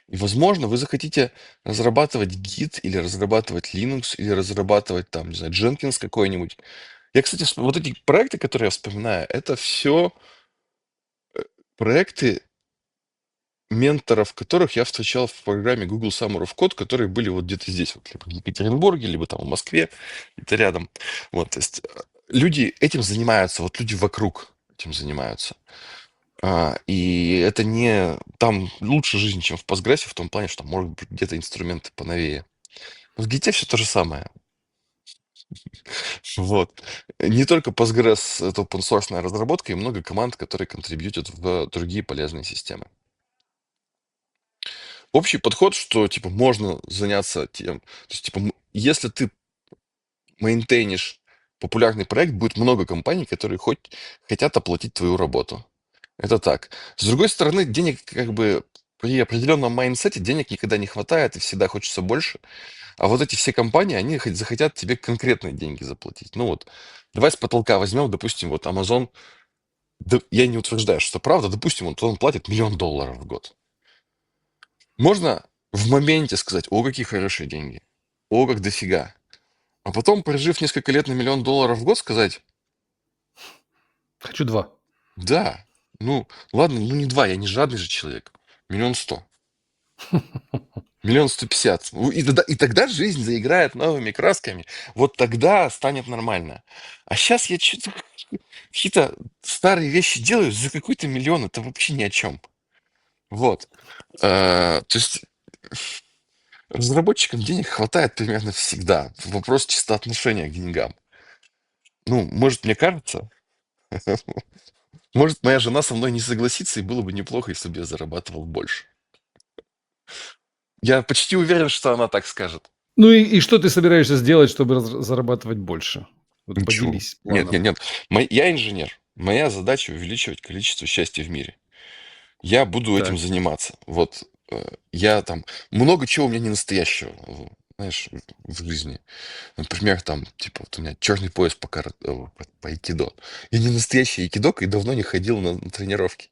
И, возможно, вы захотите разрабатывать Git или разрабатывать Linux или разрабатывать там, не знаю, Jenkins какой-нибудь. Я, кстати, вот эти проекты, которые я вспоминаю, это все проекты менторов, которых я встречал в программе Google Summer of Code, которые были вот где-то здесь, вот, либо в Екатеринбурге, либо там в Москве, где-то рядом. Вот, то есть люди этим занимаются, вот люди вокруг этим занимаются. И это не... Там лучше жизнь, чем в Postgres, в том плане, что там, может быть, где-то инструменты поновее. В Git все то же самое. Вот. Не только Postgres — это open source разработка, и много команд, которые контрибьютят в другие полезные системы. Общий подход, что, типа, можно заняться тем, то есть, типа, если ты мейнтейнишь популярный проект, будет много компаний, которые хотят оплатить твою работу. Это так. С другой стороны, денег как бы при определенном майндсете денег никогда не хватает, и всегда хочется больше. А вот эти все компании, они захотят тебе конкретные деньги заплатить. Ну вот, давай с потолка возьмем, допустим, вот Amazon, да, я не утверждаю, что это правда, допустим, вот он платит $1 000 000 в год. Можно в моменте сказать, о, какие хорошие деньги, о, как дофига. А потом, прожив несколько лет на $1 000 000 в год, сказать, Хочу 2. да, ну, ладно, ну не два, я не жадный же человек. 1 100 000. 1 150 000. И тогда жизнь заиграет новыми красками. Вот тогда станет нормально. А сейчас я что-то какие-то старые вещи делаю за какой-то миллион. Это вообще ни о чем. Вот. То есть разработчикам денег хватает примерно всегда. Вопрос чисто отношения к деньгам. Ну, может, мне кажется, может, моя жена со мной не согласится, и было бы неплохо, если бы я зарабатывал больше. Я почти уверен, что она так скажет. Ну и что ты собираешься сделать, чтобы зарабатывать больше? Вот Ничего. поделись Нет, нет, планом. нет. Я инженер. Моя задача увеличивать количество счастья в мире. Я буду этим Так. заниматься. Вот я там много чего у меня не настоящего, знаешь, в жизни. Например, там, типа, вот у меня черный пояс по айкидо. Я не настоящий айкидок и давно не ходил на тренировки.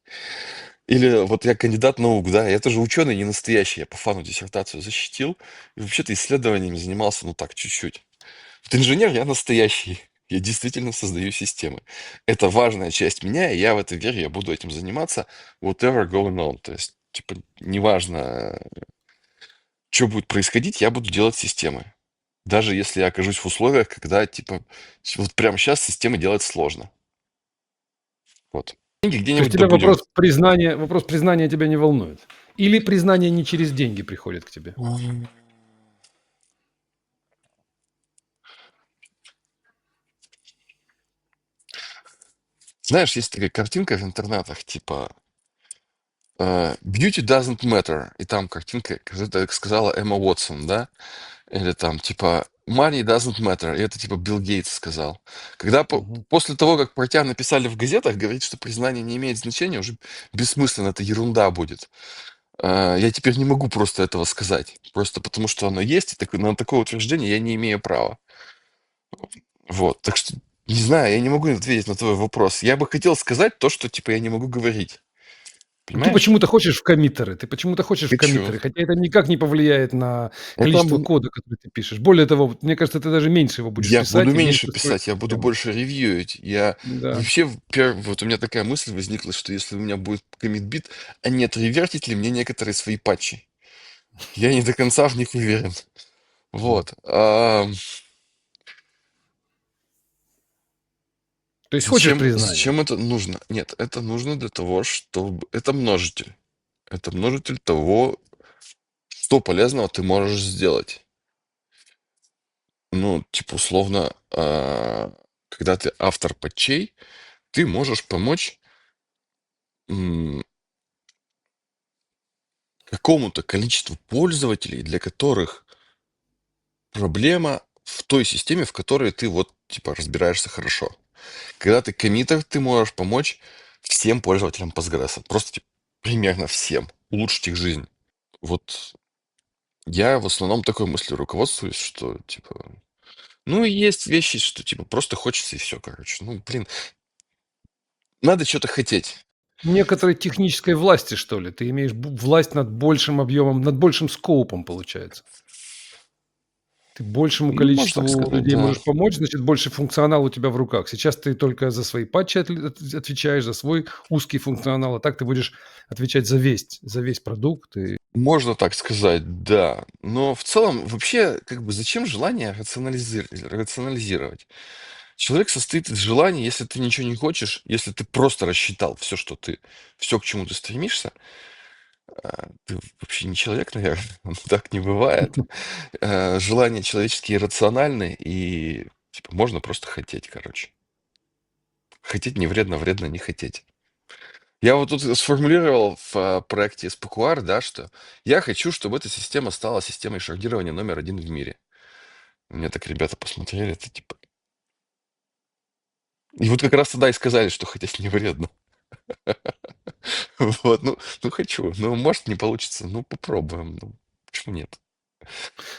Или вот я кандидат наук, да, я тоже ученый не настоящий, я по фану диссертацию защитил, и вообще-то исследованиями занимался, ну так, чуть-чуть. Вот инженер я настоящий, я действительно создаю системы. Это важная часть меня, и я в это верю, я буду этим заниматься, whatever going on. То есть, типа, неважно, что будет происходить, я буду делать системы. Даже если я окажусь в условиях, когда, типа, вот прямо сейчас системы делать сложно. Вот. Деньги То есть где-нибудь тебя добудем. вопрос признания тебя не волнует? Или признание не через деньги приходит к тебе? Знаешь, есть такая картинка в интернетах, типа Beauty doesn't matter. И там картинка, как это сказала Эмма Уотсон, да? Или там, типа, Money doesn't matter. И это, типа, Билл Гейтс сказал. Когда Мгм. после того, как про тебя написали в газетах, говорить, что признание не имеет значения, уже бессмысленно, это ерунда будет. Я теперь не могу просто этого сказать. Просто потому, что оно есть, и на такое утверждение я не имею права. Вот. Так что, не знаю, я не могу ответить на твой вопрос. Я бы хотел сказать то, что, типа, я не могу говорить. Ну, ты Понимаешь? почему-то хочешь в коммиттеры, Хочу. хотя это никак не повлияет на Это количество кода, который ты пишешь. Более того, вот мне кажется, ты даже меньше его будешь Я буду писать и меньше меньше строить писать, я буду систему. больше ревьюить. Я Да. вообще, вот у меня такая мысль возникла, что если у меня будет коммитбит, а не отревертить ли мне некоторые свои патчи? Я не до конца в них уверен. Мгм. Вот. То есть хочешь признания. Зачем это нужно? Нет, это нужно для того, чтобы... Это множитель. Это множитель того, что полезного ты можешь сделать. Ну, типа, условно, когда ты автор патчей, ты можешь помочь какому-то количеству пользователей, для которых проблема в той системе, в которой ты вот, типа, разбираешься хорошо. Когда ты коммитер, ты можешь помочь всем пользователям Postgres. Просто, типа, примерно всем. Улучшить их жизнь. Вот я в основном такой мыслью руководствуюсь, что, типа, ну, и есть вещи, что, типа, просто хочется и все, короче. Ну, блин, надо что-то хотеть. Некоторой технической власти, что ли? Ты имеешь власть над большим объемом, над большим скоупом, получается. Ты большему Ну, можно так количеству сказать, людей да. можешь помочь, значит, больше функционала у тебя в руках. Сейчас ты только за свои патчи отвечаешь, за свой узкий функционал, а так ты будешь отвечать за весь продукт. И Можно так сказать, да. Но в целом, вообще, как бы, зачем желание рационализировать? Человек состоит из желаний, если ты ничего не хочешь, если ты просто рассчитал все, к чему ты стремишься, ты вообще не человек, наверное, так не бывает. Желания человеческие иррациональны, и типа можно просто хотеть, короче. Хотеть не вредно, вредно не хотеть. Я вот тут сформулировал в проекте SPQR, да, что я хочу, чтобы эта система стала системой шардирования номер один в мире. Мне так ребята посмотрели, это типа... И вот как раз тогда и сказали, что хотеть не вредно. Вот, ну хочу. Ну, может, не получится. Ну, попробуем. Ну, почему нет?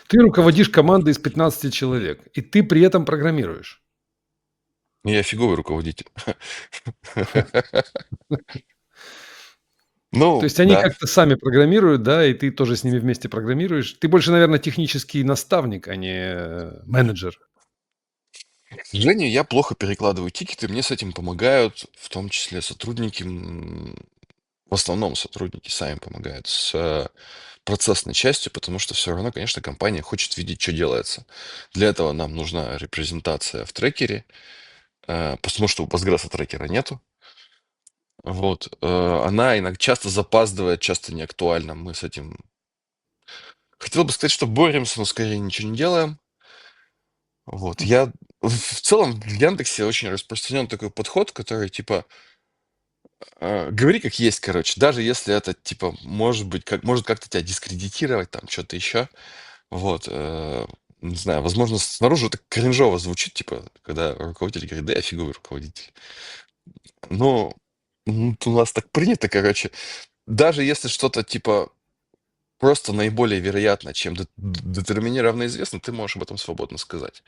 Ты руководишь командой из 15 человек, и ты при этом программируешь. Я фиговый руководитель. То Ну, есть они да. как-то сами программируют, да, и ты тоже с ними вместе программируешь. Ты больше, наверное, технический наставник, а не менеджер. К сожалению, я плохо перекладываю тикеты. Мне с этим помогают, в том числе сотрудники, в основном сотрудники сами помогают с процессной частью, потому что все равно, конечно, компания хочет видеть, что делается. Для этого нам нужна репрезентация в трекере, потому что у Postgres трекера нету. Вот. Она иногда часто запаздывает, часто не актуальна. Мы с этим... Хотел бы сказать, что боремся, но скорее ничего не делаем. Вот. Я в целом в Яндексе очень распространен такой подход, который типа говори как есть, короче, даже если это типа может быть может как-то тебя дискредитировать, там что-то еще. Вот. Не знаю, возможно, снаружи так кринжово звучит, типа, когда руководитель говорит, да, я фиговый руководитель. Но у нас так принято, короче. Даже если что-то типа просто наиболее вероятно, чем детерминированно известно, ты можешь об этом свободно сказать.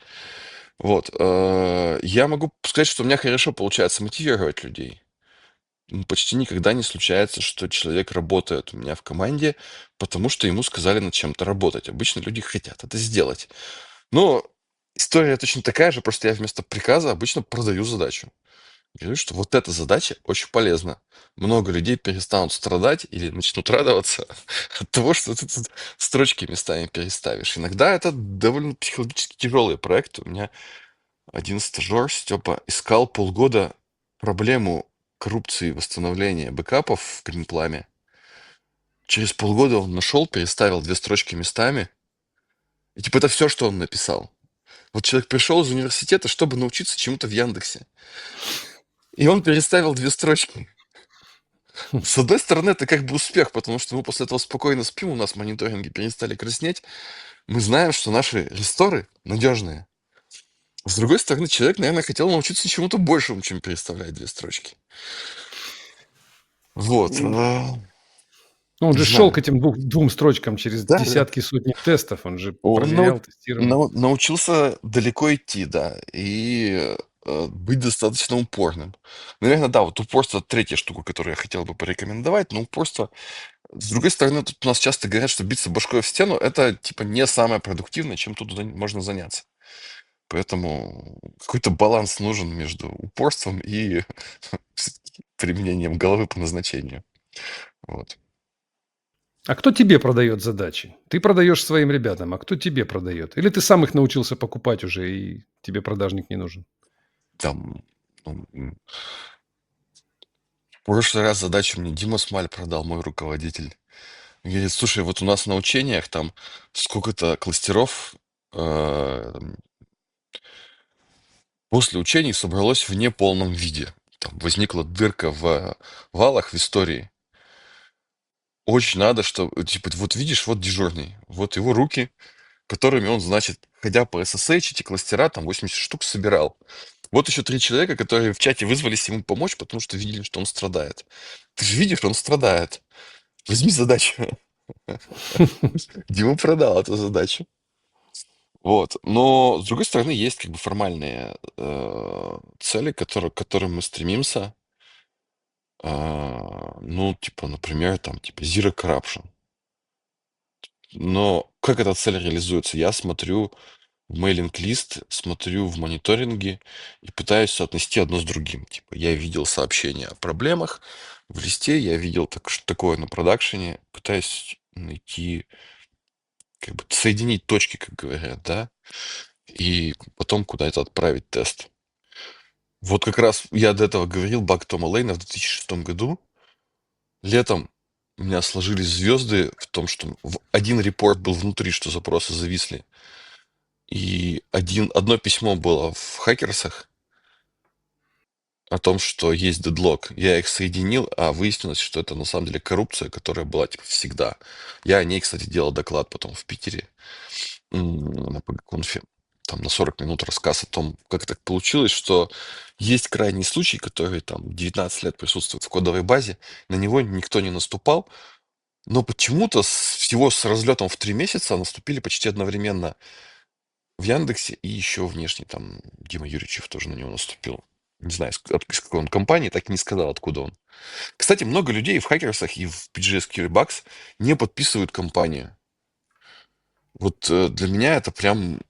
Вот. Я могу сказать, что у меня хорошо получается мотивировать людей. Почти никогда не случается, что человек работает у меня в команде, потому что ему сказали над чем-то работать. Обычно люди хотят это сделать. Но история точно такая же, просто я вместо приказа обычно продаю задачу. Говорю, что вот эта задача очень полезна. Много людей перестанут страдать или начнут радоваться от того, что ты тут строчки местами переставишь. Иногда это довольно психологически тяжелый проект. У меня один стажер, Степа, искал полгода проблему коррупции и восстановления бэкапов в Гринпламе. Через полгода он нашел, переставил 2 строчки местами. И типа это все, что он написал. Вот человек пришел из университета, чтобы научиться чему-то в Яндексе. И он переставил 2 строчки. С одной стороны, это как бы успех, потому что мы после этого спокойно спим, у нас мониторинги перестали краснеть. Мы знаем, что наши ресторы надежные. С другой стороны, человек, наверное, хотел научиться чему-то большему, чем переставлять 2 строчки. Вот. Ну, он Не же шел к знаю. этим двум строчкам через Да, да. десятки, сотни тестов. Он же Он проверял, тестировал. научился далеко идти, да, и быть достаточно упорным. Наверное, да, вот упорство третья штука, которую я хотел бы порекомендовать, но упорство, с другой стороны, тут у нас часто говорят, что биться башкой в стену, это типа не самое продуктивное, чем тут можно заняться. Поэтому какой-то баланс нужен между упорством и всё-таки применением головы по назначению. Вот. А кто тебе продает задачи? Ты продаешь своим ребятам, а кто тебе продает? Или ты сам их научился покупать уже, и тебе продажник не нужен? Там, ну, в прошлый раз задачу мне Дима Смаль продал, мой руководитель. Говорит, слушай, вот у нас на учениях там сколько-то кластеров там, после учений собралось в неполном виде. Там возникла дырка в валах в истории. Очень надо, что, типа, вот видишь, вот дежурный, вот его руки, которыми он, значит, ходя по SSH, эти кластера, там 80 штук собирал. Вот еще 3 человека, которые в чате вызвались ему помочь, потому что видели, что он страдает. Ты же видишь, он страдает. Возьми задачу. Дима продал эту задачу. Вот. Но, с другой стороны, есть как бы формальные цели, к которым мы стремимся. Ну, типа, например, там, типа, Zero Corruption. Но как эта цель реализуется? Я смотрю в мейлинг-лист, смотрю в мониторинге и пытаюсь соотнести одно с другим. Типа, я видел сообщения о проблемах в листе, я видел такое на продакшене, пытаюсь найти, как бы, соединить точки, как говорят, да, и потом куда-то отправить тест. Вот как раз я до этого говорил баг Тома Лейна в 2006 году. Летом у меня сложились звезды в том, что один репорт был внутри, что запросы зависли, и одно письмо было в хакерсах, о том, что есть дедлог. Я их соединил, а выяснилось, что это на самом деле коррупция, которая была типа всегда. Я о ней, кстати, делал доклад потом в Питере на ПГ-конфе. Там на 40 минут рассказ о том, как так получилось, что есть крайний случай, который там 19 лет присутствует в кодовой базе, на него никто не наступал, но почему-то всего с разлетом в 3 месяца наступили почти одновременно в Яндексе и еще внешне там Дима Юрьевичев тоже на него наступил. Не знаю, из какой он компании, так и не сказал, откуда он. Кстати, много людей в хакерсах и в PGSQL Bugs не подписывают компанию. Вот для меня это прям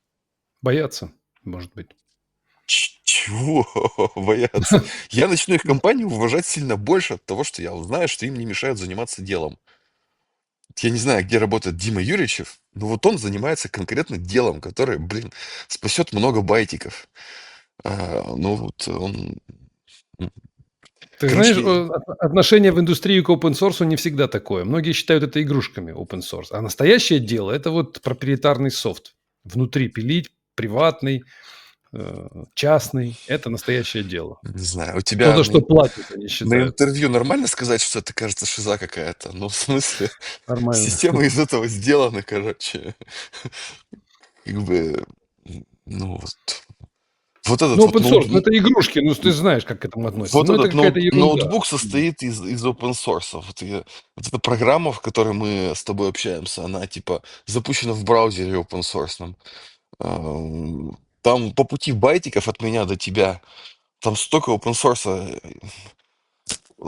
Боятся, может быть. чего бояться? Я начну их компанию уважать сильно больше от того, что я узнаю, что им не мешают заниматься делом. Я не знаю, где работает Дима Юрьевичев, но вот он занимается конкретно делом, которое, блин, спасет много байтиков. Ну вот он... м, Ты знаешь, Короче, отношение в индустрии к open source не всегда такое. Многие считают это игрушками open source. А настоящее дело– это вот проприетарный софт. Внутри пилить, приватный, частный– это настоящее дело. не знаю, у То, тебя за что платят, они на считают. интервью нормально сказать, что это, кажется, шиза какая-то? Ну, в смысле, Нормально. системы из этого сделаны, короче. Как бы, ну, вот этот Ну, вот open source, ну, это игрушки, ну, ты знаешь, как к этому относится. вот Ну, это этот какая-то ерунда. ноутбук состоит из open source. Вот эта программа, в которой мы с тобой общаемся, она типа запущена в браузере open source. Там по пути байтиков от меня до тебя, там столько open source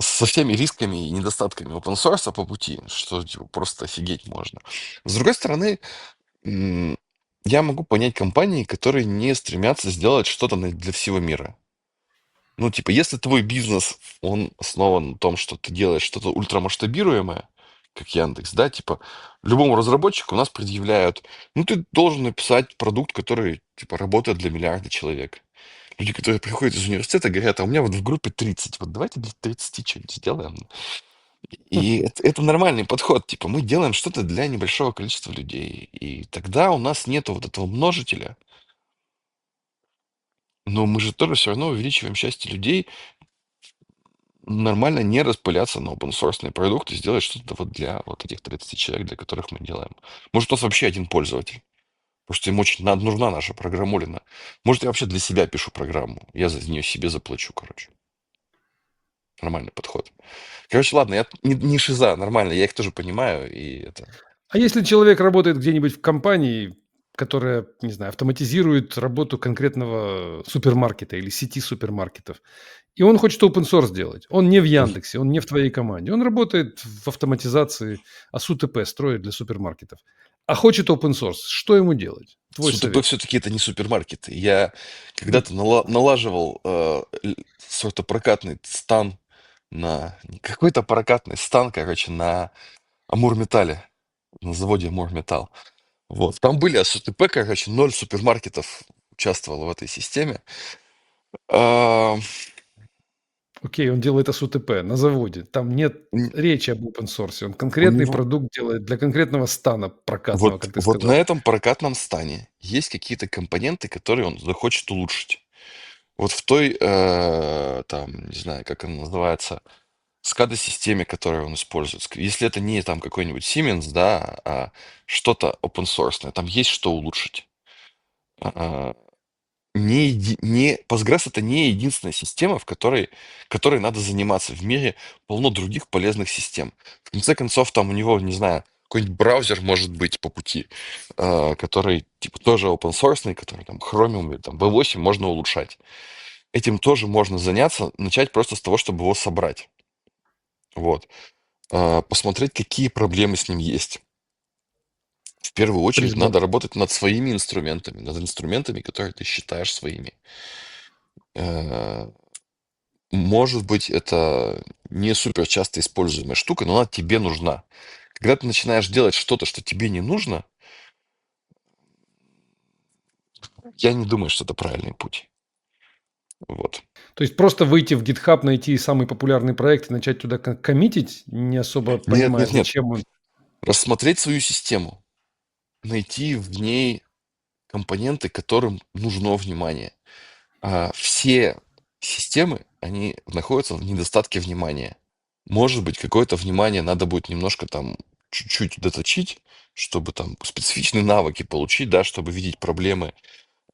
со всеми рисками и недостатками open source по пути, что типа, просто офигеть можно. С другой стороны, м, я могу понять компании, которые не стремятся сделать что-то для всего мира. Ну, типа, если твой бизнес, он основан на том, что ты делаешь что-то ультрамасштабируемое, как Яндекс, да, типа, любому разработчику у нас предъявляют, ну, ты должен написать продукт, который, типа, работает для миллиарда человек. Люди, которые приходят из университета, говорят, а у меня вот в группе 30, вот давайте для 30 что-нибудь сделаем. И это нормальный подход, типа, мы делаем что-то для небольшого количества людей, и тогда у нас нету вот этого множителя, но мы же тоже все равно увеличиваем счастье людей, нормально не распыляться на open-source продукты, сделать что-то вот для вот этих 30 человек, для которых мы делаем. Может, у нас вообще один пользователь, потому что им очень нужна наша программулина. Может, я вообще для себя пишу программу, я за нее себе заплачу, короче. Нормальный подход. Короче, ладно, я не шиза, нормально, я их тоже понимаю, и это... А если человек работает где-нибудь в компании, которая, не знаю, автоматизирует работу конкретного супермаркета или сети супермаркетов, и он хочет open source делать. Он не в Яндексе, он не в твоей команде. Он работает в автоматизации, АСУТП строит для супермаркетов. А хочет open source. Что ему делать? Твой СУТП совет. все-таки это не супермаркеты. Я когда-то налаживал сортопрокатный стан какой-то прокатный стан, короче, на Амурметале, на заводе Амурметалл. Вот. Там были АСУТП, короче, 0 супермаркетов участвовало в этой системе. А, Окей, он делает АСУТП на заводе. Там нет н- речи об open source. Он у конкретный него продукт делает для конкретного стана прокатного, вот, как ты вот на сказал. этом прокатном стане есть какие-то компоненты, которые он захочет улучшить. Вот в той, там, не знаю, как она называется, SCADA-системе, которую он использует. Если это не там какой-нибудь Siemens, да, а что-то open source, там есть что улучшить. А, Postgres это не единственная система, которой надо заниматься. В мире полно других полезных систем. В конце концов, там у него, не знаю, какой-нибудь браузер может быть по пути, который типа тоже open source, который там Chromium или там V8 можно улучшать. Этим тоже можно заняться, начать просто с того, чтобы его собрать. Вот. Посмотреть, какие проблемы с ним есть. В первую очередь Призма. надо работать над своими инструментами, над инструментами, которые ты считаешь своими. Э, Может быть, это не супер часто используемая штука, но она тебе нужна. Когда ты начинаешь делать что-то, что тебе не нужно, я не думаю, что это правильный путь. Вот. То есть просто выйти в GitHub, найти самый популярный проект и начать туда коммитить, не особо Нет, понимая, нет, нет. зачем он. Рассмотреть свою систему, найти в ней компоненты, которым нужно внимание. Все Системы, они находятся в недостатке внимания. Может быть, какое-то внимание надо будет немножко там чуть-чуть доточить, чтобы там специфичные навыки получить, да, чтобы видеть проблемы.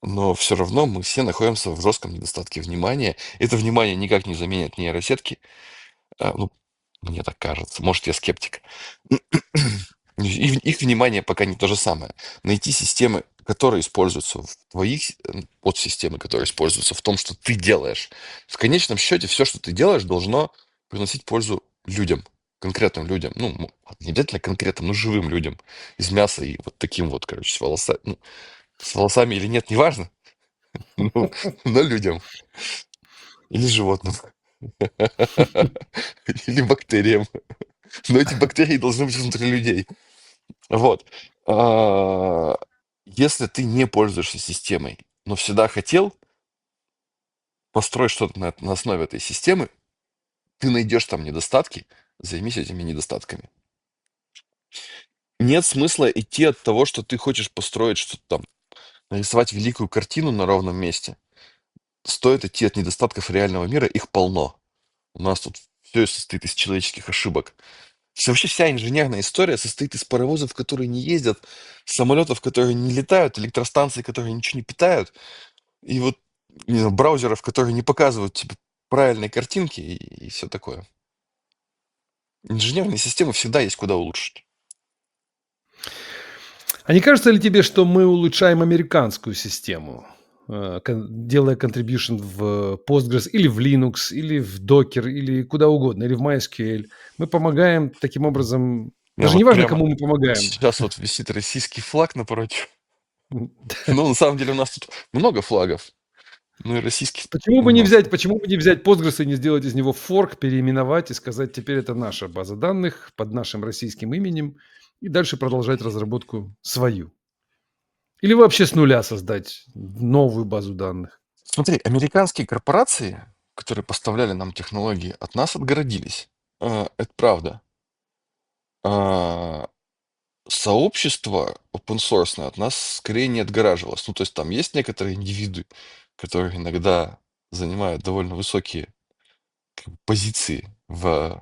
Но все равно мы все находимся в жестком недостатке внимания. Это внимание никак не заменит нейросетки. Ну, мне так кажется. Может, я скептик. Их внимание пока не то же самое. Найти системы, которые используются в твоих, подсистемы, которые используются в том, что ты делаешь. В конечном счете, все, что ты делаешь, должно приносить пользу людям, конкретным людям. Ну, не обязательно конкретным, но живым людям. Из мяса и вот таким вот, короче, с волосами или нет, неважно. Ну, но людям. Или животным. Или бактериям. Но эти бактерии должны быть внутри людей. Вот. А, Если ты не пользуешься системой, но всегда хотел построить что-то на основе этой системы, ты найдешь там недостатки, займись этими недостатками. Нет смысла идти от того, что ты хочешь построить что-то там, нарисовать великую картину на ровном месте. Стоит идти от недостатков реального мира, их полно. У нас тут все состоит из человеческих ошибок. Вообще вся инженерная история состоит из паровозов, которые не ездят, самолетов, которые не летают, электростанций, которые ничего не питают, и вот не знаю, браузеров, которые не показывают тебе правильные картинки и все такое. Инженерные системы всегда есть куда улучшить. А не кажется ли тебе, что мы улучшаем американскую систему, делая contribution в Postgres или в Linux, или в Docker, или куда угодно, или в MySQL? Мы помогаем таким образом, У меня даже не вот важно, прямо кому мы помогаем. сейчас вот висит российский флаг напротив. Ну, на самом деле у нас тут много флагов, ну и российский немножко. Почему бы не взять Postgres и не сделать из него форк, переименовать и сказать, теперь это наша база данных под нашим российским именем, и дальше продолжать разработку свою? Или вообще с нуля создать новую базу данных? Смотри, американские корпорации, которые поставляли нам технологии, от нас отгородились. Это правда. А, Сообщество open source от нас скорее не отгораживалось. Ну, то есть там есть некоторые индивиды, которые иногда занимают довольно высокие позиции в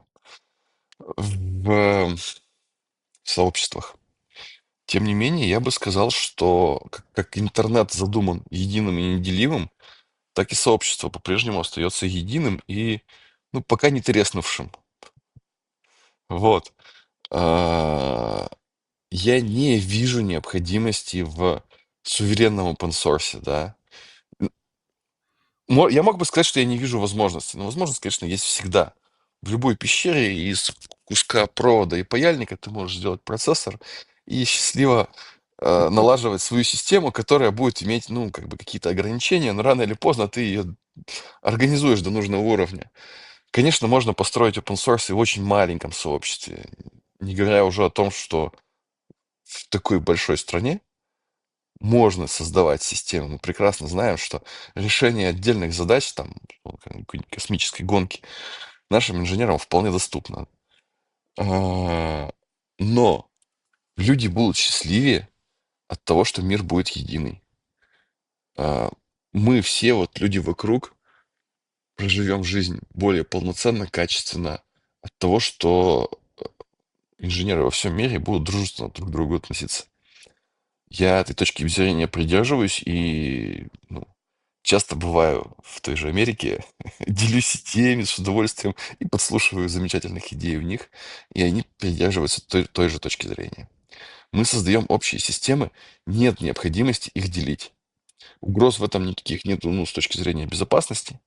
сообществах. Тем не менее, я бы сказал, что как интернет задуман единым и неделимым, так и сообщество по-прежнему остается единым и, ну, пока не треснувшим. Вот. А, Я не вижу необходимости в суверенном open source, да. Я мог бы сказать, что я не вижу возможности, но возможность, конечно, есть всегда. В любой пещере из куска провода и паяльника ты можешь сделать процессор и счастливо налаживать свою систему, которая будет иметь, ну, как бы какие-то ограничения, но рано или поздно ты ее организуешь до нужного уровня. Конечно, можно построить open source и в очень маленьком сообществе, не говоря уже о том, что в такой большой стране можно создавать системы. Мы прекрасно знаем, что решение отдельных задач, там, ну, какой-нибудь космической гонки, нашим инженерам вполне доступно. А, Но люди будут счастливее от того, что мир будет единый. А, Мы все, вот люди вокруг, проживем жизнь более полноценно, качественно от того, что инженеры во всем мире будут дружественно друг к другу относиться. Я этой точки зрения придерживаюсь и, ну, часто бываю в той же Америке, делюсь идеями с удовольствием и подслушиваю замечательных идей у них, и они придерживаются той же точки зрения. Мы создаем общие системы, нет необходимости их делить. Угроз в этом никаких нет, ну, с точки зрения безопасности.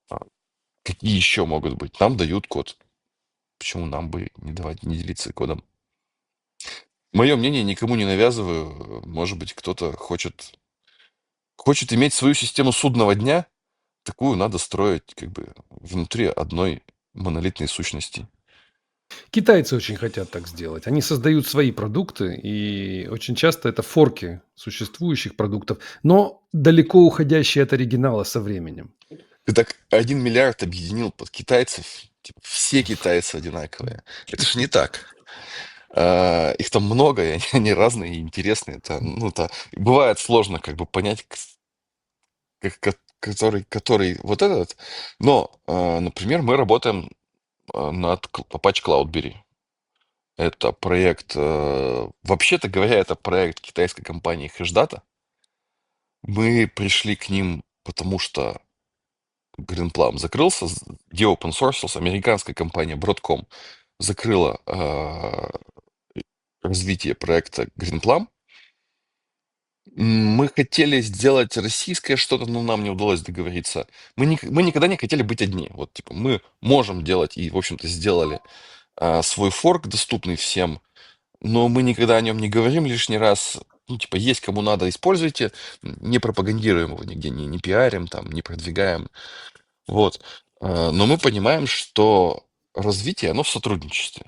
А Какие еще могут быть? Нам дают код. Почему нам бы не давать, не делиться кодом? Мое мнение никому не навязываю. Может быть, кто-то хочет иметь свою систему судного дня, такую надо строить как бы внутри одной монолитной сущности. Китайцы очень хотят так сделать. Они создают свои продукты, и очень часто это форки существующих продуктов, но далеко уходящие от оригинала со временем. Ты так 1 миллиард объединил под китайцев, типа все китайцы одинаковые. Это ж не так. Их там много, и они разные и интересные. Это, ну, бывает сложно как бы понять, который вот этот. Но, например, мы работаем над Apache Cloudberry. Это проект, вообще-то говоря, это проект китайской компании Hashdata. Мы пришли к ним, потому что Greenplum закрылся, деопенсорсился, американская компания Broadcom закрыла развитие проекта Greenplum. Мы хотели сделать российское что-то, но нам не удалось договориться. Мы никогда не хотели быть одни. Вот, типа, мы можем делать и, в общем-то, сделали свой форк, доступный всем, но мы никогда о нем не говорим лишний раз. Ну, типа, есть кому надо, используйте, не пропагандируем его нигде, не пиарим, там, не продвигаем. Вот. Но мы понимаем, что развитие, оно в сотрудничестве.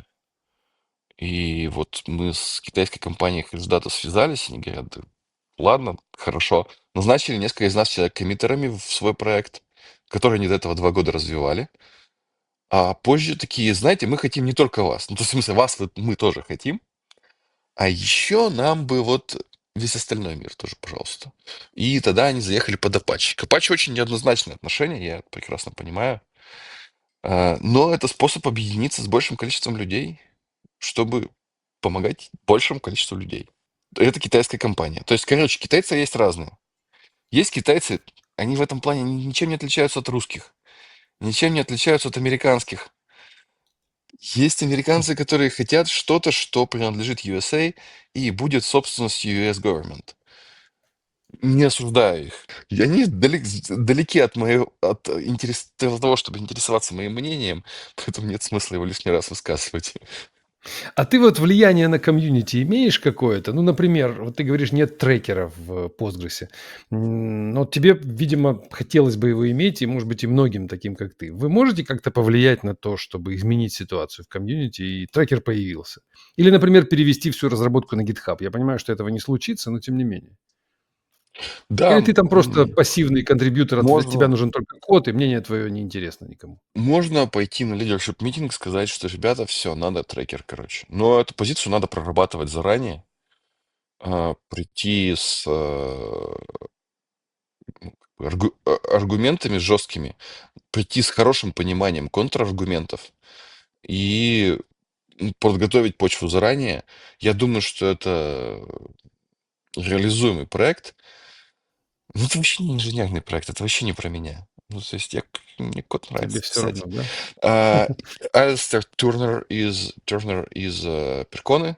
И вот мы с китайской компанией Hexdata связались, они говорят: «Да ладно, хорошо». Назначили несколько из нас человек коммиттерами в свой проект, который они до этого 2 года развивали. А позже такие: знаете, мы хотим не только вас. Ну, то есть, в смысле, вас мы тоже хотим, а еще нам бы вот весь остальной мир тоже, пожалуйста. И тогда они заехали под Apache. К Apache очень неоднозначные отношения, я прекрасно понимаю. Но это способ объединиться с большим количеством людей, чтобы помогать большему количеству людей. Это китайская компания. То есть, короче, китайцы есть разные. Есть китайцы, они в этом плане ничем не отличаются от русских, ничем не отличаются от американских. Есть американцы, которые хотят что-то, что принадлежит USA и будет собственностью US government. Не осуждаю их. И они далеки от моего, от того, чтобы интересоваться моим мнением, поэтому нет смысла его лишний раз высказывать. А ты вот влияние на комьюнити имеешь какое-то? Ну, например, вот ты говоришь, нет трекера в Postgres. Но тебе, видимо, хотелось бы его иметь, и, может быть, и многим таким, как ты. Вы можете как-то повлиять на то, чтобы изменить ситуацию в комьюнити, и трекер появился? Или, например, перевести всю разработку на GitHub? Я понимаю, что этого не случится, но тем не менее. Да, Или ты там просто пассивный контрибьютор, от тебя можно, нужен только код, и мнение твое неинтересно никому? можно пойти на лидершип митинг, сказать, что, ребята, все, надо трекер, короче. Но эту позицию надо прорабатывать заранее, прийти с аргументами жесткими, прийти с хорошим пониманием контраргументов и подготовить почву заранее. Я думаю, что это реализуемый проект. Ну, это вообще не инженерный проект, это вообще не про меня. Ну, то есть мне код Тебе нравится все писать. равно, да? А, Алистер из Перконы.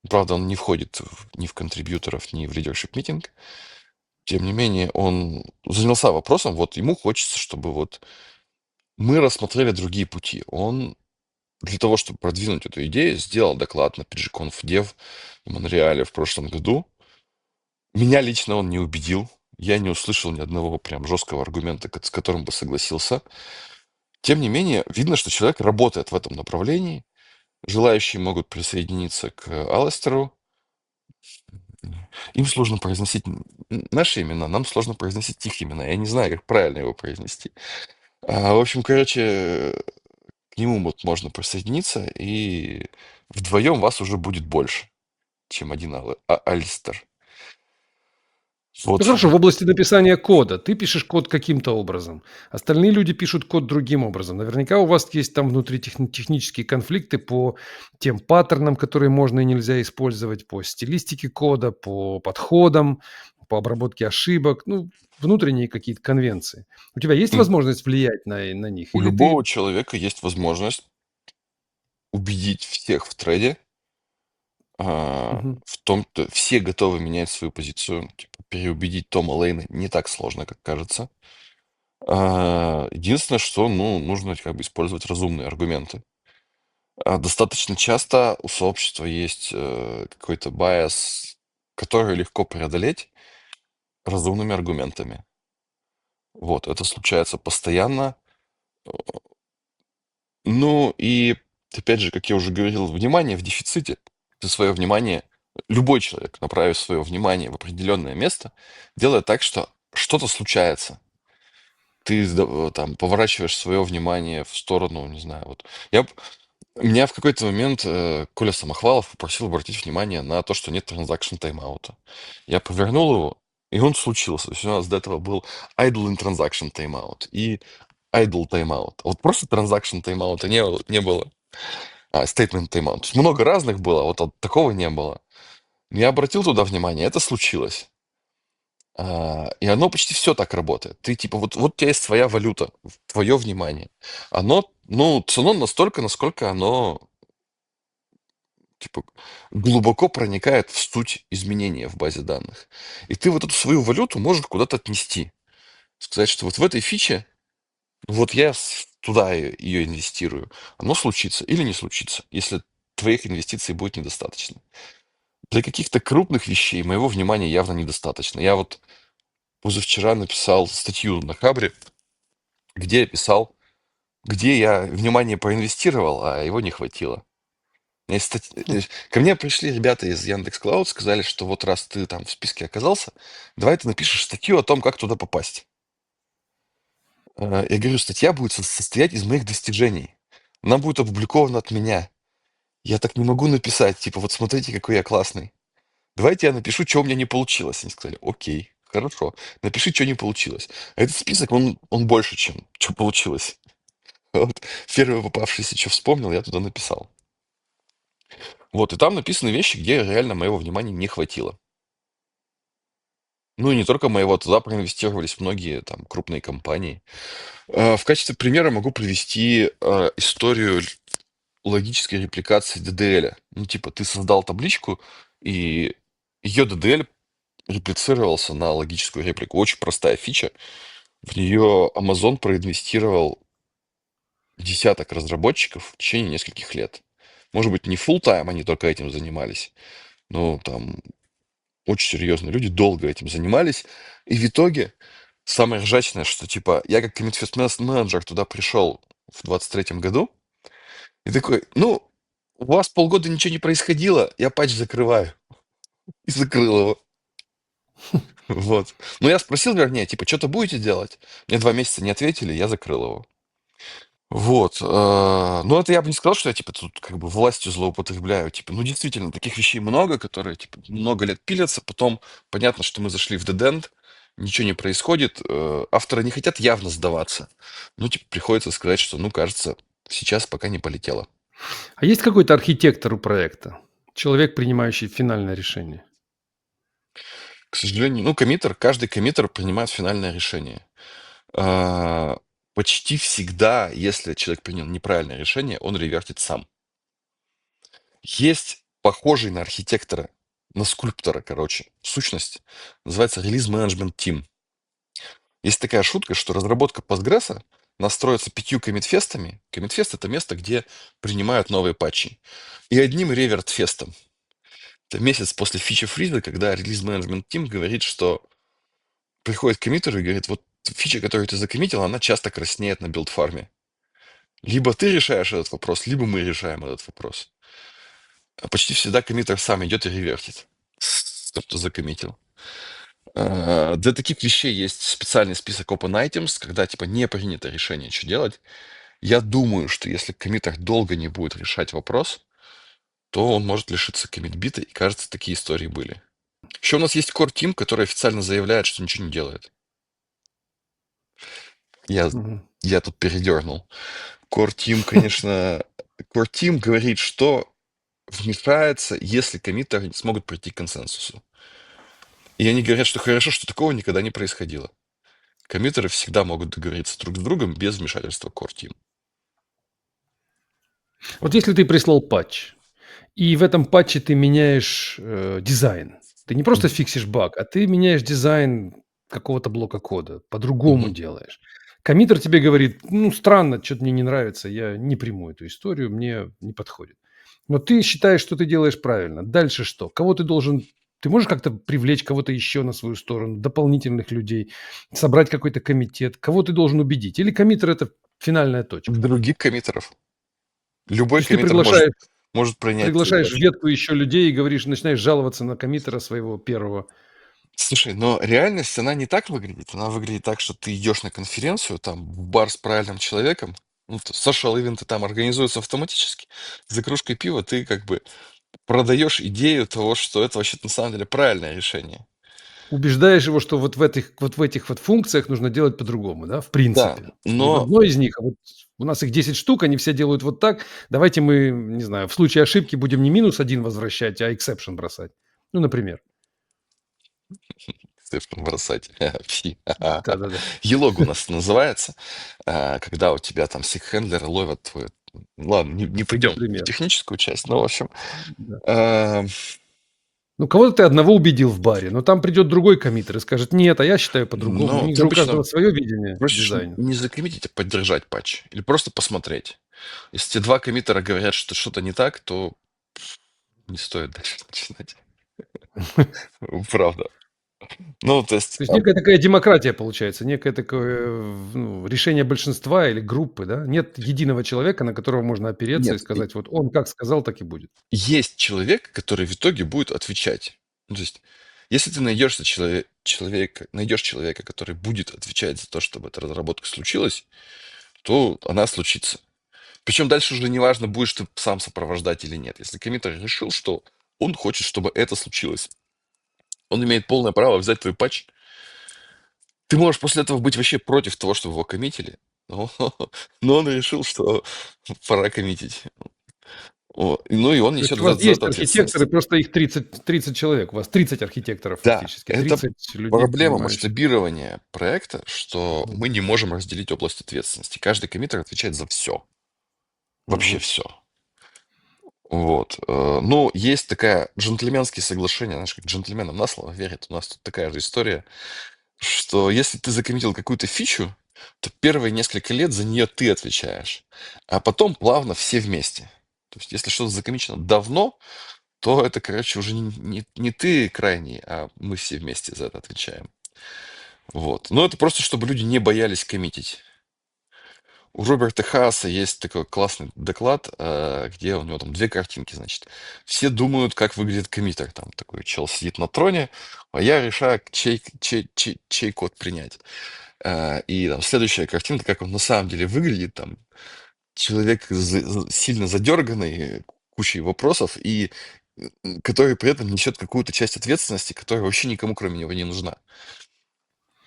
Правда, он не входит ни в контрибьюторов, ни в лидершип митинг. Тем не менее, он занялся вопросом, вот ему хочется, чтобы вот мы рассмотрели другие пути. Он для того, чтобы продвинуть эту идею, сделал доклад на PGConf Dev в Монреале в прошлом году. Меня лично он не убедил. Я не услышал ни одного прям жесткого аргумента, с которым бы согласился. Тем не менее, видно, что человек работает в этом направлении. Желающие могут присоединиться к Алистеру. Им сложно произносить наши имена, нам сложно произносить их имена. Я не знаю, как правильно его произнести. В общем, короче, к нему вот можно присоединиться, и вдвоем вас уже будет больше, чем один Алистер. Ну Вот. хорошо, в области написания кода ты пишешь код каким-то образом, остальные люди пишут код другим образом. Наверняка у вас есть там внутри технические конфликты по тем паттернам, которые можно и нельзя использовать, по стилистике кода, по подходам, по обработке ошибок, ну, внутренние какие-то конвенции. У тебя есть М, возможность влиять на них? У Или любого ты... человека есть возможность убедить всех в трейде, Мгм. в том, что все готовы менять свою позицию. Типа, переубедить Тома Лейна не так сложно, как кажется. Единственное, что, ну, нужно как бы использовать разумные аргументы. Достаточно часто у сообщества есть какой-то байас, который легко преодолеть разумными аргументами. Вот, это случается постоянно. Ну и, опять же, как я уже говорил, внимание в дефиците. Ты свое внимание, любой человек, направив свое внимание в определенное место, делает так, что что-то случается. Ты там поворачиваешь свое внимание в сторону, не знаю, вот. Меня в какой-то момент Коля Самохвалов попросил обратить внимание на то, что нет транзакшн тайм-аута. Я повернул его, И он случился. То есть у нас до этого был idle in transaction timeout и idle timeout. А вот просто transaction timeout не было. Statement timeout. То есть много разных было, а вот такого не было. Но я обратил туда внимание, это случилось. И оно почти все так работает. Ты типа, вот у тебя есть своя валюта, твое внимание. Оно, ну, цено настолько, насколько оно, типа, глубоко проникает в суть изменения в базе данных. И ты вот эту свою валюту можешь куда-то отнести. Сказать, что вот в этой фиче, вот я туда ее инвестирую. Оно случится или не случится, если твоих инвестиций будет недостаточно. Для каких-то крупных вещей моего внимания явно недостаточно. Я вот позавчера написал статью на Хабре, где я писал, где я внимание проинвестировал, а его не хватило. У меня есть Ко мне пришли ребята из Яндекс.Клауд, сказали, что вот раз ты там в списке оказался, давай ты напишешь статью о том, как туда попасть. Я говорю, статья будет состоять из моих достижений. Она будет опубликована от меня. Я так не могу написать, типа, вот смотрите, какой я классный. Давайте я напишу, что у меня не получилось. Они сказали, окей, хорошо, напиши, что не получилось. А этот список, он больше, чем что получилось. Вот первый попавшийся, что вспомнил, я туда написал. Вот, и там написаны вещи, где реально моего внимания не хватило. Ну и не только моего, туда проинвестировались многие там крупные компании. В качестве примера могу привести историю логической репликации DDL. Ну, типа, ты создал табличку, и ее DDL реплицировался на логическую реплику. Очень простая фича. В нее Amazon проинвестировал десяток разработчиков в течение нескольких лет. Может быть, не full time они только этим занимались, но там очень серьезные люди долго этим занимались. И в итоге самое ржачное, что типа я как коммитфест менеджер туда пришел в 23-м году и такой, ну, у вас полгода ничего не происходило, я патч закрываю. И закрыл его. Вот. Но я спросил, вернее, типа, что-то будете делать? Мне 2 месяца не ответили, я закрыл его. Вот. Ну, это я бы не сказал, что я, типа, тут как бы властью злоупотребляю. Типа, ну, действительно, таких вещей много, которые, типа, много лет пилятся. Потом понятно, что мы зашли в dead end, ничего не происходит. Авторы не хотят явно сдаваться. Ну, типа, приходится сказать, что, ну, кажется, сейчас пока не полетело. А есть какой-то архитектор у проекта? Человек, принимающий финальное решение? К сожалению, ну, коммиттер, каждый коммиттер принимает финальное решение. А, Почти всегда, если человек принял неправильное решение, он ревертит сам. Есть похожий на архитектора, на скульптора, короче, сущность. Называется Release Management Team. Есть такая шутка, что разработка Postgres настроится 5 коммитфестами. Коммитфест — это место, где принимают новые патчи. И одним реверт-фестом. Это месяц после фичи фриза, когда Release Management Team говорит, что приходит коммиттер и говорит, вот фича, которую ты закоммитил, она часто краснеет на билд-фарме. Либо ты решаешь этот вопрос, либо мы решаем этот вопрос. Почти всегда коммиттер сам идет и ревертит. Тот, кто закоммитил. Для таких вещей есть специальный список open items, когда типа не принято решение, что делать. Я думаю, что если коммиттер долго не будет решать вопрос, то он может лишиться коммит-бита, и кажется, такие истории были. Еще у нас есть core team, который официально заявляет, что ничего не делает. Я, Мгм. я тут передернул. Core team, конечно, Core team говорит, что вмешается, если коммиттеры не смогут прийти к консенсусу. И они говорят, что хорошо, что такого никогда не происходило. Коммиттеры всегда могут договориться друг с другом без вмешательства Core Team. Вот если ты прислал патч, и в этом патче ты меняешь дизайн, ты не просто Мгм. фиксишь баг, а ты меняешь дизайн какого-то блока кода, по-другому Мгм. делаешь. Коммиттер тебе говорит, ну, странно, что-то мне не нравится, я не приму эту историю, мне не подходит. Но ты считаешь, что ты делаешь правильно. Дальше что? Кого ты должен... Ты можешь как-то привлечь кого-то еще на свою сторону, дополнительных людей, собрать какой-то комитет? Кого ты должен убедить? Или коммиттер – это финальная точка? Других коммиттеров. То Любой есть ты коммиттер может, приглашаешь может принять Приглашаешь в патч. ветку еще людей и говоришь, начинаешь жаловаться на коммиттера своего первого. Слушай, но реальность, она не так выглядит. Она выглядит так, что ты идешь на конференцию, там, в бар с правильным человеком, ну, social ивенты там организуются автоматически. За кружкой пива ты как бы продаешь идею того, что это вообще на самом деле правильное решение. убеждаешь его, что вот в этих вот функциях нужно делать по-другому, да, в Да, принципе. Не в но одной из них, а вот у нас их 10 штук, они все делают вот так. Давайте мы, не знаю, в случае ошибки будем не -1 возвращать, а exception бросать. Ну, например. цифру бросать. Фи. Да-да-да. Елог у нас называется, когда у тебя там сик-хендлеры ловят твой... Ладно, не пойдем в Например. техническую часть, но, в общем, Да. а, Ну, кого-то ты одного убедил в баре, но там придет другой коммитер и скажет: "Нет, а я считаю по-другому". У но них ты же у каждого обычно свое видение просишь дизайна. не закоммитить, а поддержать патч или просто посмотреть. Если тебе два коммиттера говорят, что что-то не так, то не стоит дальше начинать. Правда. Ну, то есть, То есть некая такая демократия получается, некое такое, ну, решение большинства или группы, да? Нет единого человека, на которого можно опереться и нет, сказать: "Вот он как сказал, так и будет". есть человек, который в итоге будет отвечать. Ну, то есть, если ты найдешь человека, который будет отвечать за то, чтобы эта разработка случилась, то она случится. Причем дальше уже неважно, будешь ты сам сопровождать или нет. Если коммитер решил, что он хочет, чтобы это случилось, он имеет полное право взять твой патч. Ты можешь после этого быть вообще против того, чтобы его коммитили, но, но он решил, что пора коммитить. Ну и он То есть несет у вас за есть это архитекторы, ответственность. просто их 30 человек. У вас 30 архитекторов Да, фактически, это 30 людей, проблема занимающихся. масштабирования проекта, что Мгм. мы не можем разделить область ответственности. Каждый коммитер отвечает за все, вообще Мгм. все. Вот. Ну, есть такая джентльменские соглашения, знаешь, как джентльменам на слово верят. У нас тут такая же история, что если ты закоммитил какую-то фичу, то первые несколько лет за нее ты отвечаешь, а потом плавно все вместе. То есть, если что-то закоммичено давно, то это, короче, уже не ты крайний, а мы все вместе за это отвечаем. Вот. Но это просто, чтобы люди не боялись коммитить. У Роберта Хааса есть такой классный доклад, где у него там две картинки, значит. Все думают, как выглядит коммитер. Там такой чел сидит на троне, а я решаю, чей код принять. И там следующая картинка, как он на самом деле выглядит. Там человек сильно задерганный, кучей вопросов, и который при этом несет какую-то часть ответственности, которая вообще никому, кроме него, не нужна.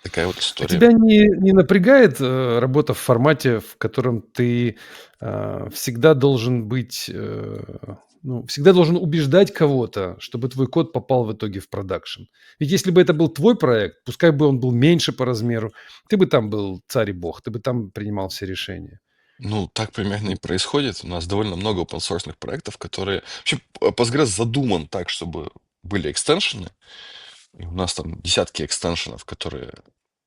Такая вот А история. тебя не напрягает, работа в формате, в котором ты, всегда должен быть, ну, всегда должен убеждать кого-то, чтобы твой код попал в итоге в продакшн? Ведь если бы это был твой проект, пускай бы он был меньше по размеру, ты бы там был царь и бог, ты бы там принимал все решения. Ну, так примерно и происходит. У нас довольно много open проектов, которые... Вообще, Postgres задуман так, чтобы были экстеншены. И у нас там десятки экстеншенов, которые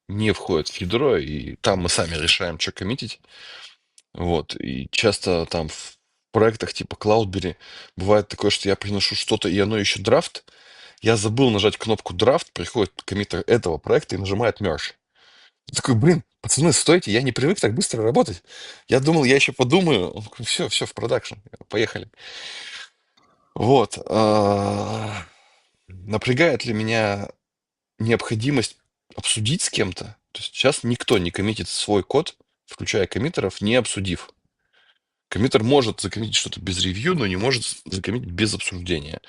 не входят в ядро, и там мы сами решаем, что коммитить. Вот. И часто там в проектах типа Cloudberry бывает такое, что я приношу что-то, и оно еще драфт. Я забыл нажать кнопку драфт, приходит коммитер этого проекта и нажимает merge. Я такой, блин, пацаны, стойте, я не привык так быстро работать. Я думал, я еще подумаю. Все, все в продакшн, поехали. Вот. Напрягает ли меня необходимость обсудить с кем-то? То есть сейчас никто не коммитит свой код, включая коммитеров, не обсудив. Коммитер может закоммитить что-то без ревью, но не может закоммитить без обсуждения.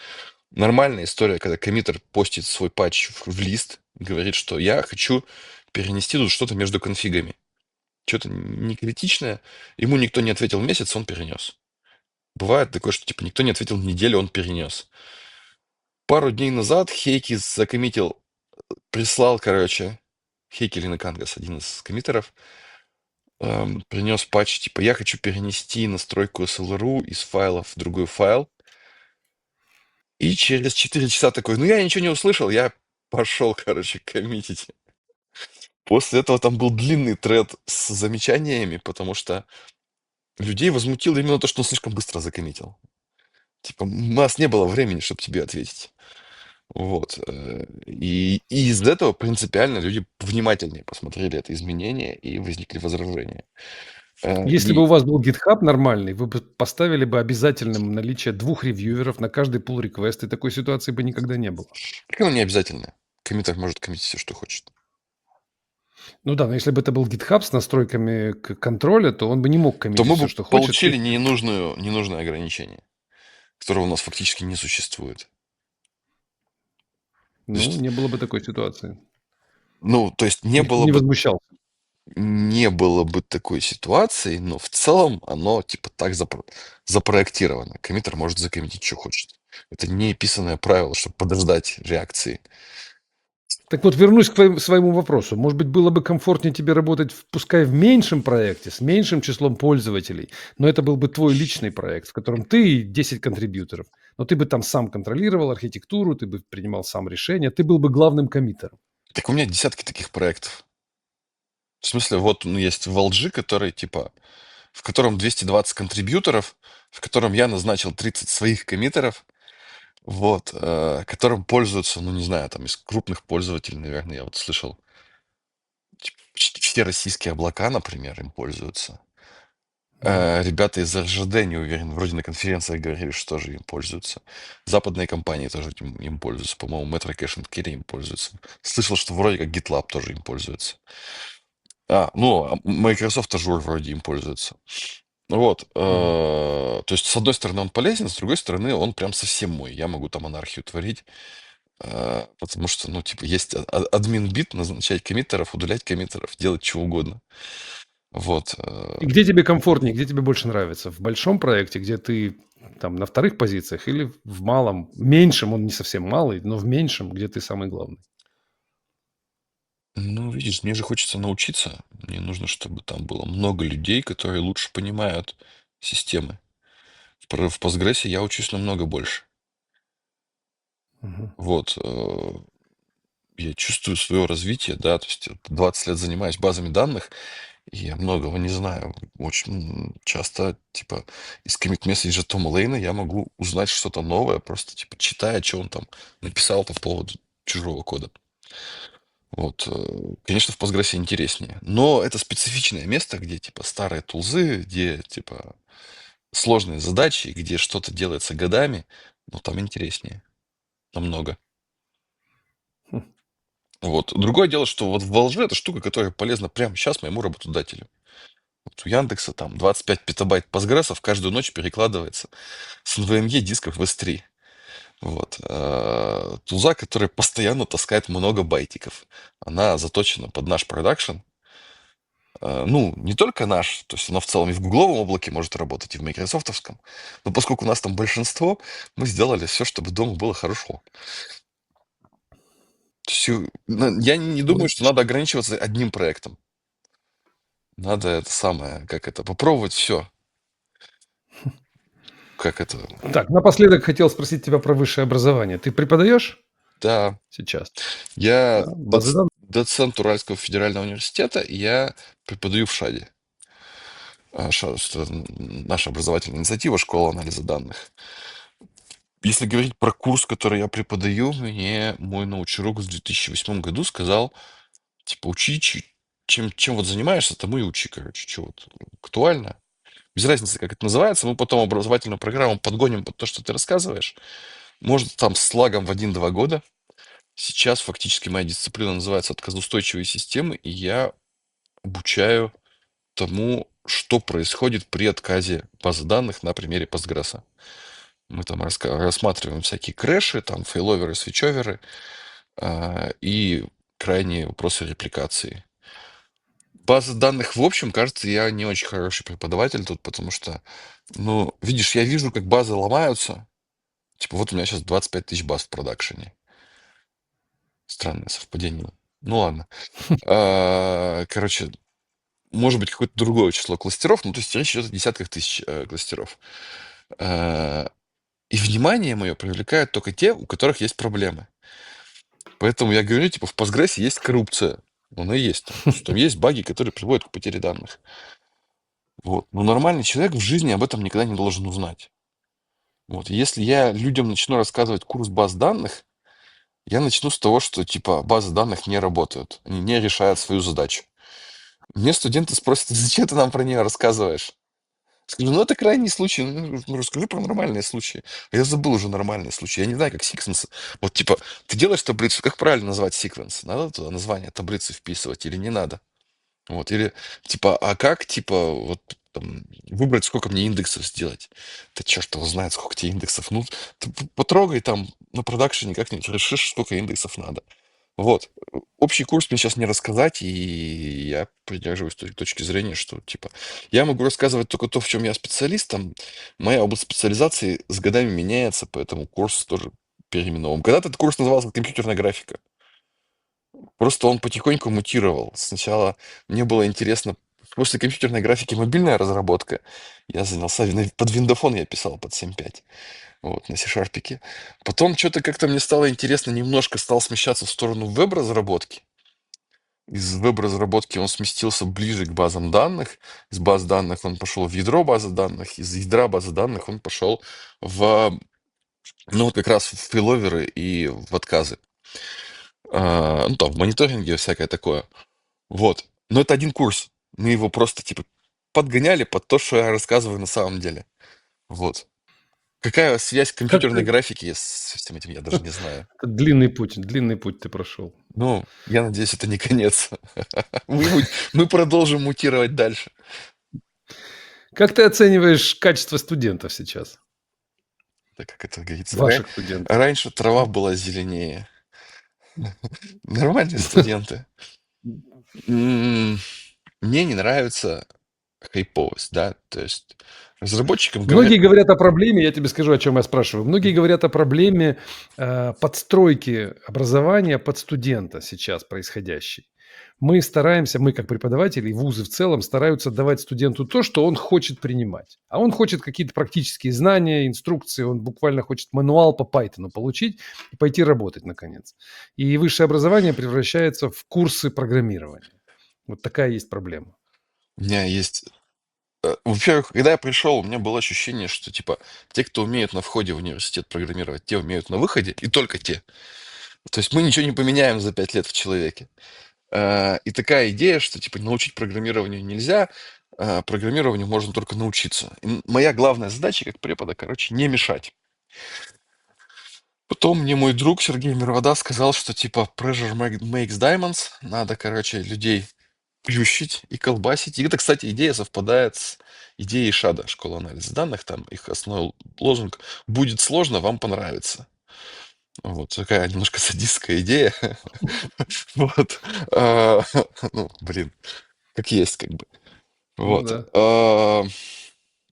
Нормальная история, когда коммитер постит свой патч в лист, говорит, что я хочу перенести тут что-то между конфигами. Что-то не критичное. Ему никто не ответил месяц, он перенес. Бывает такое, что типа никто не ответил неделю, он перенес. Пару дней назад Хейки закоммитил, прислал, короче, Хейки Линокангас, один из коммитеров, принес патч, типа, я хочу перенести настройку SLRU из файла в другой файл. И через 4 часа такой, ну я ничего не услышал, я пошел, короче, коммитить. После этого там был длинный тред с замечаниями, потому что людей возмутило именно то, что он слишком быстро закоммитил. Типа, у нас не было времени, чтобы тебе ответить. Вот. И из-за этого принципиально люди внимательнее посмотрели это изменение и возникли возражения. Если бы И у вас был GitHub нормальный, вы бы поставили бы обязательным наличие 2 ревьюеров на каждый pull request, и такой ситуации бы никогда не было. так оно не обязательно. Коммитер может коммитить все, что хочет. Ну да, но если бы это был GitHub с настройками контроля, то он бы не мог То коммитить мы все, бы что хочет. получили ненужное ограничение, которого у нас фактически не существует. То Ну, есть, не было бы такой ситуации. ну, то есть Никто бы не возмущался. не было бы такой ситуации, но в целом оно типа так запроектировано. Коммитер может закоммитить, что хочет. Это не писанное правило, чтобы подождать реакции. Так вот, вернусь к своему вопросу. Может быть, было бы комфортнее тебе работать, пускай в меньшем проекте, с меньшим числом пользователей, но это был бы твой личный проект, в котором ты и 10 контрибьюторов. Но ты бы там сам контролировал архитектуру, ты бы принимал сам решения, ты был бы главным коммитером. Так у меня десятки таких проектов. В смысле, вот ну, есть в LG, который типа, в котором 220 контрибьюторов, в котором я назначил 30 своих коммитеров, вот, которым пользуются, ну, не знаю, там из крупных пользователей, наверное, я вот слышал, типа, почти все российские облака, например, им пользуются. Мгм. Ребята из РЖД, не уверен, вроде на конференциях говорили, что тоже им пользуются. Западные компании тоже им пользуются. По-моему, Metro Cash and Carry им пользуются. Слышал, что вроде как GitLab тоже им пользуется. Microsoft Azure вроде им пользуется. Вот. Мгм. То есть, с одной стороны, он полезен, с другой стороны, он прям совсем мой. Я могу там анархию творить, потому что, ну, типа, есть админ-бит, назначать коммиттеров, удалять коммиттеров, делать чего угодно. Вот. И где тебе комфортнее, где тебе больше нравится? В большом проекте, где ты там на вторых позициях, или в малом, меньшем, он не совсем малый, но в меньшем, где ты самый главный? Ну, видишь, мне же хочется научиться. Мне нужно, чтобы там было много людей, которые лучше понимают системы. В Postgres я учусь намного больше. Мгм. Вот. Я чувствую свое развитие, да, то есть 20 лет занимаюсь базами данных, и я многого не знаю. Очень часто, типа, из коммит-месседжа Тома Лейна я могу узнать что-то новое, просто, типа, читая, что он там написал по поводу чужого кода. Вот, конечно, в Postgres интереснее. Но это специфичное место, где, типа, старые тулзы, где, типа, сложные задачи, где что-то делается годами, но там интереснее намного. Хм. Вот. Другое дело, что вот в Волжбе это штука, которая полезна прямо сейчас моему работодателю. Вот у Яндекса там 25 петабайт Postgres каждую ночь перекладывается с NVMe дисков в S3. Вот. Тулза, которая постоянно таскает много байтиков. Она заточена под наш продакшн. Ну, не только наш, то есть она в целом и в гугловом облаке может работать, и в майкрософтовском. Но поскольку у нас там большинство, мы сделали все, чтобы дома было хорошо. То есть, я не думаю, что Логично. надо ограничиваться одним проектом. Надо это самое, как это, попробовать все. Как это, Так, напоследок хотел спросить тебя про высшее образование. Ты преподаешь да. сейчас? Я Да, базы данных? доцент Уральского федерального университета, и я преподаю в ШАДе. Наша образовательная инициатива «Школа анализа данных». Если говорить про курс, который я преподаю, мне мой научрук в 2008 году сказал, типа, учи, чем вот занимаешься, тому и учи, короче, что вот актуально. Без разницы, как это называется, мы потом образовательную программу подгоним под то, что ты рассказываешь. Может, там с лагом в 1-2 года. Сейчас фактически моя дисциплина называется отказоустойчивые системы, и я обучаю тому, что происходит при отказе базы данных на примере Postgres. Мы там рассматриваем всякие крэши, там фейловеры, свитчоверы и крайние вопросы репликации. База данных, в общем, кажется, я не очень хороший преподаватель тут, потому что, ну, видишь, я вижу, как базы ломаются. Типа, вот у меня сейчас 25 тысяч баз в продакшене. Странное совпадение. Ну ладно. Короче, может быть, какое-то другое число кластеров, ну, то есть речь идет о десятках тысяч кластеров. Э, И внимание мое привлекают только те, у которых есть проблемы. Поэтому я говорю, типа, в Postgres есть коррупция. Она и есть там. То есть там есть баги, которые приводят к потере данных. Вот. Но нормальный человек в жизни об этом никогда не должен узнать. Вот. Если я людям начну рассказывать курс баз данных, я начну с того, что, типа, базы данных не работают. Они не решают свою задачу. Мне студенты спросят: зачем ты нам про нее рассказываешь? Скажу, ну это крайний случай, ну расскажи про нормальные случаи. А я забыл уже нормальные случаи. Я не знаю, как секвенс. Вот типа, ты делаешь таблицу, как правильно назвать секвенс? Надо туда название таблицы вписывать или не надо? Вот, или типа, а как, типа, вот там, выбрать, сколько мне индексов сделать. Да черт его знает, сколько тебе индексов. Ну, ты потрогай там на продакшене как-нибудь, решишь, сколько индексов надо. Вот. Общий курс мне сейчас не рассказать, и я придерживаюсь той точки зрения, что, типа, я могу рассказывать только то, в чем я специалист, там, моя область специализации с годами меняется, поэтому курс тоже переименован. Когда-то этот курс назывался компьютерная графика. Просто он потихоньку мутировал. Сначала мне было интересно, после компьютерной графики мобильная разработка. Я занялся, под Виндофон я писал под 7.5, вот, на C-Sharp. Потом что-то как-то мне стало интересно, немножко стал смещаться в сторону веб-разработки. Из веб-разработки он сместился ближе к базам данных. Из баз данных он пошел в ядро базы данных. Из ядра базы данных он пошел в, ну, вот как раз в фейловеры и в отказы. Ну, там, в мониторинге всякое такое. Вот. Но это один курс. Мы его просто, типа, подгоняли под то, что я рассказываю на самом деле. Вот. Какая связь Как компьютерной ты графики с всем этим, я даже не знаю. длинный путь ты прошел. Ну, я надеюсь, это не конец. Мы продолжим мутировать дальше. Как ты оцениваешь качество студентов сейчас? Так как это говорится, Ваших студентов? раньше трава была зеленее. Нормальные студенты. М, Мне не нравится хайповость, да, то есть разработчикам Многие говорят, говорят о проблеме, я тебе скажу, о чем я спрашиваю. Многие говорят о проблеме подстройки образования под студента сейчас происходящей. Мы стараемся, мы как преподаватели и вузы в целом стараются давать студенту то, что он хочет принимать. А он хочет какие-то практические знания, инструкции, он буквально хочет мануал по Python получить и пойти работать наконец. И высшее образование превращается в курсы программирования. Вот такая есть проблема. у меня есть. Во-первых, когда я пришел, у меня было ощущение, что, типа, те, кто умеют на входе в университет программировать, те умеют на выходе, и только те. То есть мы ничего не поменяем за 5 лет в человеке. И такая идея, что, типа, научить программированию нельзя, программированию можно только научиться. И моя главная задача как препода, короче, не мешать. Потом мне мой друг Сергей Мировода сказал, что, типа, pressure makes diamonds, надо, короче, людей плющить и колбасить. И это, кстати, идея совпадает с идеей ШАДа, школа анализа данных. Там их основной лозунг «Будет сложно, вам понравится». Вот такая немножко садистская идея. Вот. А, Ну, блин, как есть, как бы. Ну Вот. да.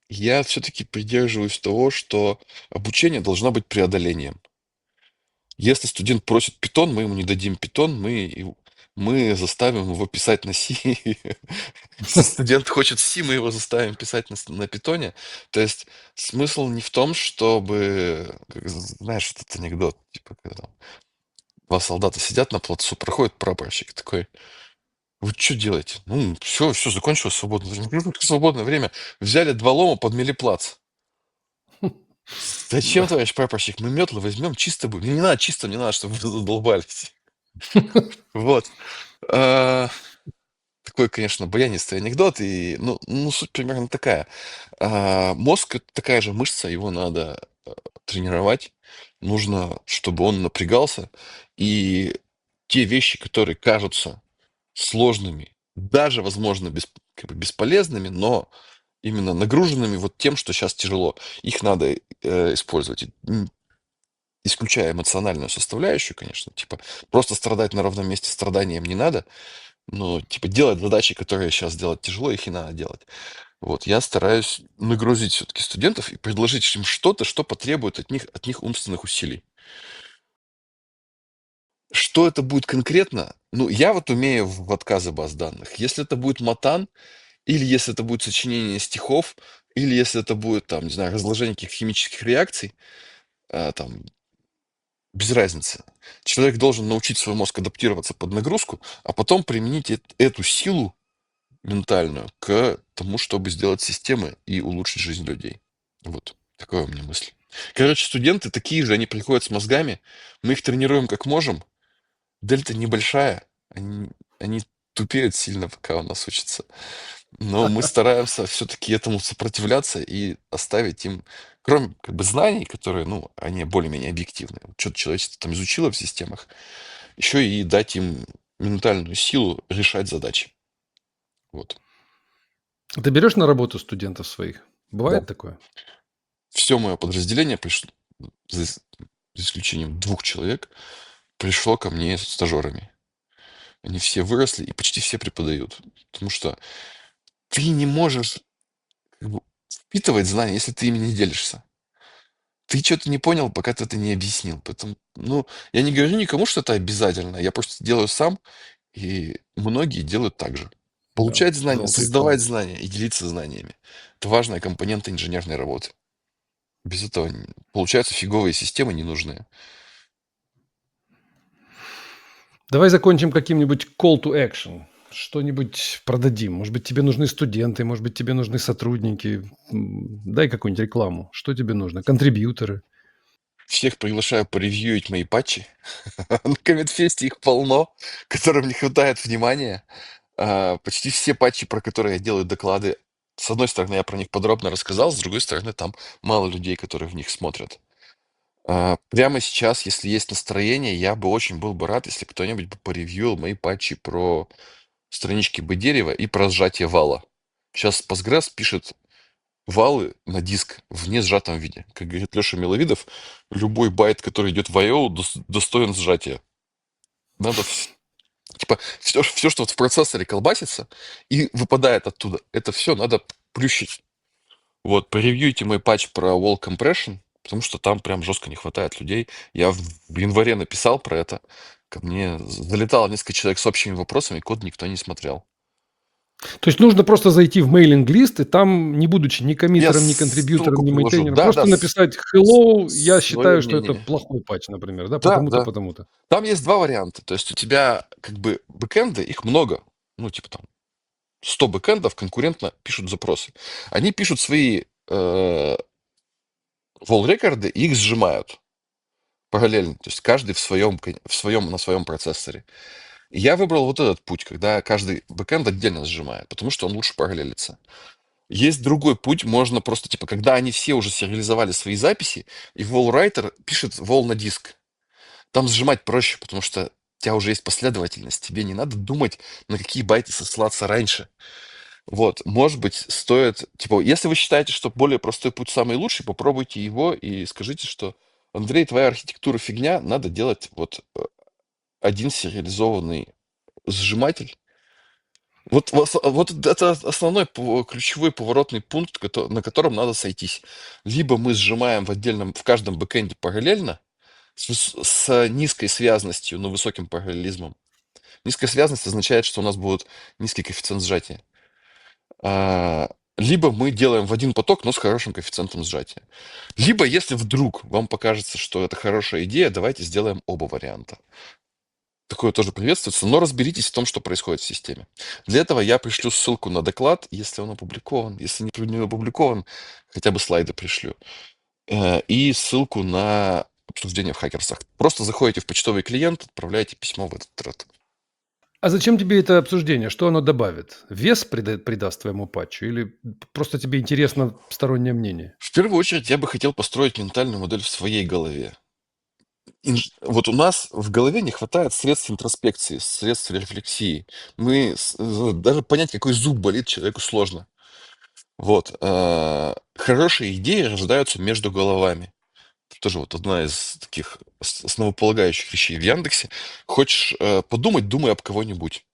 Я все-таки придерживаюсь того, что обучение должно быть преодолением. Если студент просит питон, мы ему не дадим питон, мы заставим его писать на C. Если студент хочет C, мы его заставим писать на питоне. То есть смысл не в том, чтобы, знаешь, этот анекдот, типа, когда там два солдата сидят на плацу, проходит прапорщик такой, вы что делаете? Ну, все, закончилось свободное время. «Ну, как свободное время. Взяли два лома, подмели плац. Зачем, Да. товарищ прапорщик? Мы метлы возьмем, чисто будем. Не надо чисто, мне надо, чтобы вы задолбались. Вот. А, Такой, конечно, баянистый анекдот, и, ну, суть примерно такая. Мозг — это такая же мышца, его надо тренировать. Нужно, чтобы он напрягался, и те вещи, которые кажутся сложными, даже, возможно, как бы бесполезными, но именно нагруженными вот тем, что сейчас тяжело, их надо использовать. Исключая эмоциональную составляющую, конечно, типа просто страдать на ровном месте страданием не надо, но типа делать задачи, которые сейчас делать тяжело, их и надо делать. Вот, я стараюсь нагрузить все-таки студентов и предложить им что-то, что потребует от них умственных усилий. Что это будет конкретно? Ну, я вот умею в отказы баз данных. Если это будет матан, или если это будет сочинение стихов, или если это будет, там, не знаю, разложение каких-то химических реакций, там, без разницы. Человек должен научить свой мозг адаптироваться под нагрузку, а потом применить эту силу ментальную к тому, чтобы сделать системы и улучшить жизнь людей. Вот такое у меня мысль. Короче, студенты такие же, они приходят с мозгами, мы их тренируем как можем. Дельта небольшая, они тупеют сильно, пока у нас учатся. Но мы стараемся все-таки этому сопротивляться и оставить им, кроме как бы знаний, которые, ну, они более-менее объективны. Что-то человечество там изучило в системах, еще и дать им ментальную силу решать задачи. Вот. Ты берешь на работу студентов своих? Да. Бывает такое? Все мое подразделение пришло, за исключением 2 человек, пришло ко мне с стажерами. Они все выросли и почти все преподают. Потому что ты не можешь как бы впитывать знания, если ты ими не делишься. Ты что то не понял, пока ты это не объяснил. Поэтому, ну, я не говорю никому, что это обязательно. Я просто делаю сам, и многие делают так же. Да, Получать знания, золотые создавать слова. знания и делиться знаниями. Это важная компонента инженерной работы. Без этого получаются фиговые системы ненужные. Давай закончим каким-нибудь call to action. Что-нибудь продадим. Может быть, тебе нужны студенты, может быть, тебе нужны сотрудники. Дай какую-нибудь рекламу. Что тебе нужно? Контрибьюторы. Всех приглашаю поревьюить мои патчи. На Комментфесте их полно, которым не хватает внимания. Почти все патчи, про которые я делаю доклады, с одной стороны, я про них подробно рассказал, с другой стороны, там мало людей, которые в них смотрят. Прямо сейчас, если есть настроение, я бы очень был бы рад, если кто-нибудь бы поревьюил мои патчи про странички B-дерева и про сжатие вала. Сейчас Postgres пишет валы на диск в не сжатом виде. Как говорит Леша Миловидов, любой байт, который идет в I.O., достоин сжатия. Надо, типа, все, что вот в процессоре колбасится и выпадает оттуда, это все надо плющить. Вот, поревьюйте мой патч про Wall Compression, потому что там прям жестко не хватает людей. Я в январе написал про это. Ко мне залетало несколько человек с общими вопросами, код никто не смотрел. То есть нужно просто зайти в мейлинг-лист и там, не будучи ни Я коммитером, ни контрибьютором, ссылку ни приложу. мейнтейнером, Да, да, просто написать hello, я свое считаю, что это мнение. плохой патч, например, да, Да, потому-то, да. потому-то. Там есть два варианта. То есть у тебя как бы бэкэнды, их много. Ну, типа там 100 бэкэндов конкурентно пишут запросы. Они пишут свои рекорды и их сжимают параллельно. То есть каждый на своем процессоре. И я выбрал вот этот путь, когда каждый бэкэнд отдельно сжимает, потому что он лучше параллелится. Есть другой путь, можно просто, типа, когда они все уже сериализовали свои записи, и writer пишет wall на диск. Там сжимать проще, потому что у тебя уже есть последовательность. Тебе не надо думать, на какие байты сослаться раньше. Вот, может быть, стоит, типа, если вы считаете, что более простой путь самый лучший, попробуйте его и скажите, что, Андрей, твоя архитектура фигня, надо делать вот один сериализованный сжиматель. Вот это основной ключевой поворотный пункт, на котором надо сойтись. Либо мы сжимаем в каждом бэкэнде параллельно, с низкой связностью, но высоким параллелизмом. Низкая связность означает, что у нас будет низкий коэффициент сжатия. Либо мы делаем в один поток, но с хорошим коэффициентом сжатия. Либо, если вдруг вам покажется, что это хорошая идея, давайте сделаем оба варианта. Такое тоже приветствуется, но разберитесь в том, что происходит в системе. Для этого я пришлю ссылку на доклад, если он опубликован. Если не опубликован, хотя бы слайды пришлю. И ссылку на обсуждение в хакерсах. Просто заходите в почтовый клиент, отправляете письмо в этот тред. А зачем тебе это обсуждение? Что оно добавит? Вес придаст твоему патчу или просто тебе интересно стороннее мнение? В первую очередь, я бы хотел построить ментальную модель в своей голове. Вот у нас в голове не хватает средств интроспекции, средств рефлексии. Даже понять, какой зуб болит, человеку сложно. Вот. Хорошие идеи рождаются между головами. Это тоже вот одна из таких основополагающих вещей в Яндексе. Хочешь подумать, думай об кого-нибудь.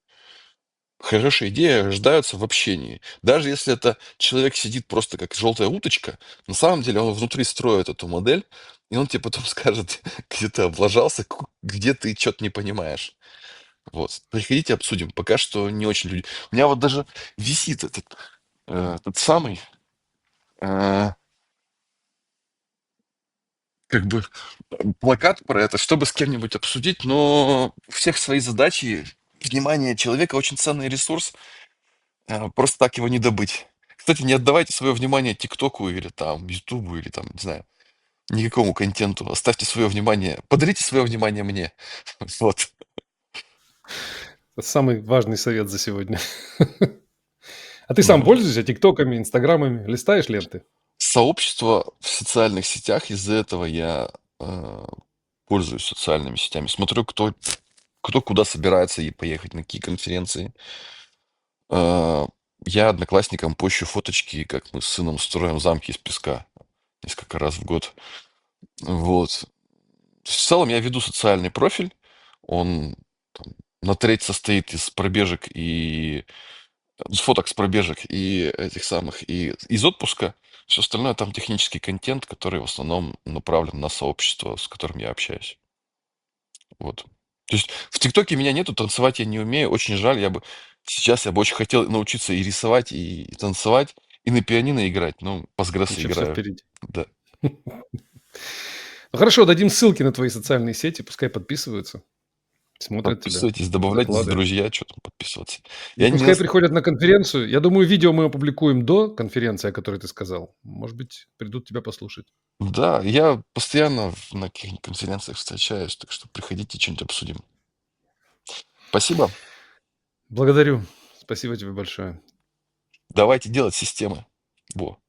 Хорошие идеи рождаются в общении. Даже если это человек сидит просто как желтая уточка, на самом деле он внутри строит эту модель, и он тебе потом скажет, где ты облажался, где ты что-то не понимаешь. Вот. Приходите, обсудим. Пока что не очень люди. У меня вот даже висит этот самый, э, как бы, плакат про это, чтобы с кем-нибудь обсудить, но у всех свои задачи. Внимание человека очень ценный ресурс. Просто так его не добыть. Кстати, не отдавайте свое внимание ТикТоку или там Ютубу или там, не знаю, никакому контенту. Оставьте свое внимание, подарите свое внимание мне. Вот. Это самый важный совет за сегодня. А ты сам Ну, пользуешься тиктоками, инстаграмами, листаешь ленты? сообщество в социальных сетях, из-за этого я э, пользуюсь социальными сетями. Смотрю, кто куда собирается и поехать, на какие конференции. Э, Я одноклассникам пощу фоточки, как мы с сыном строим замки из песка несколько раз в год. Вот. В целом я веду социальный профиль. Он там на треть состоит из пробежек и с фоток с пробежек и этих самых, и из отпуска. Все остальное там технический контент, который в основном направлен на сообщество, с которым я общаюсь. Вот. То есть в ТикТоке меня нету, танцевать я не умею. Очень жаль, я бы очень хотел научиться и рисовать, и танцевать, и на пианино играть. Ну, Postgres Еще все играю. впереди. Да. Ну хорошо, дадим ссылки на твои социальные сети, пускай подписываются, смотрят тебя, Подписывайтесь, добавляйтесь в доклады. друзья, что там подписываться. И Я не... пускай приходят на конференцию. Я думаю, видео мы опубликуем до конференции, о которой ты сказал. Может быть, придут тебя послушать. Да, я постоянно на каких-нибудь конференциях встречаюсь, так что приходите, что-нибудь обсудим. Спасибо. Благодарю. Спасибо тебе большое. Давайте делать системы. Во.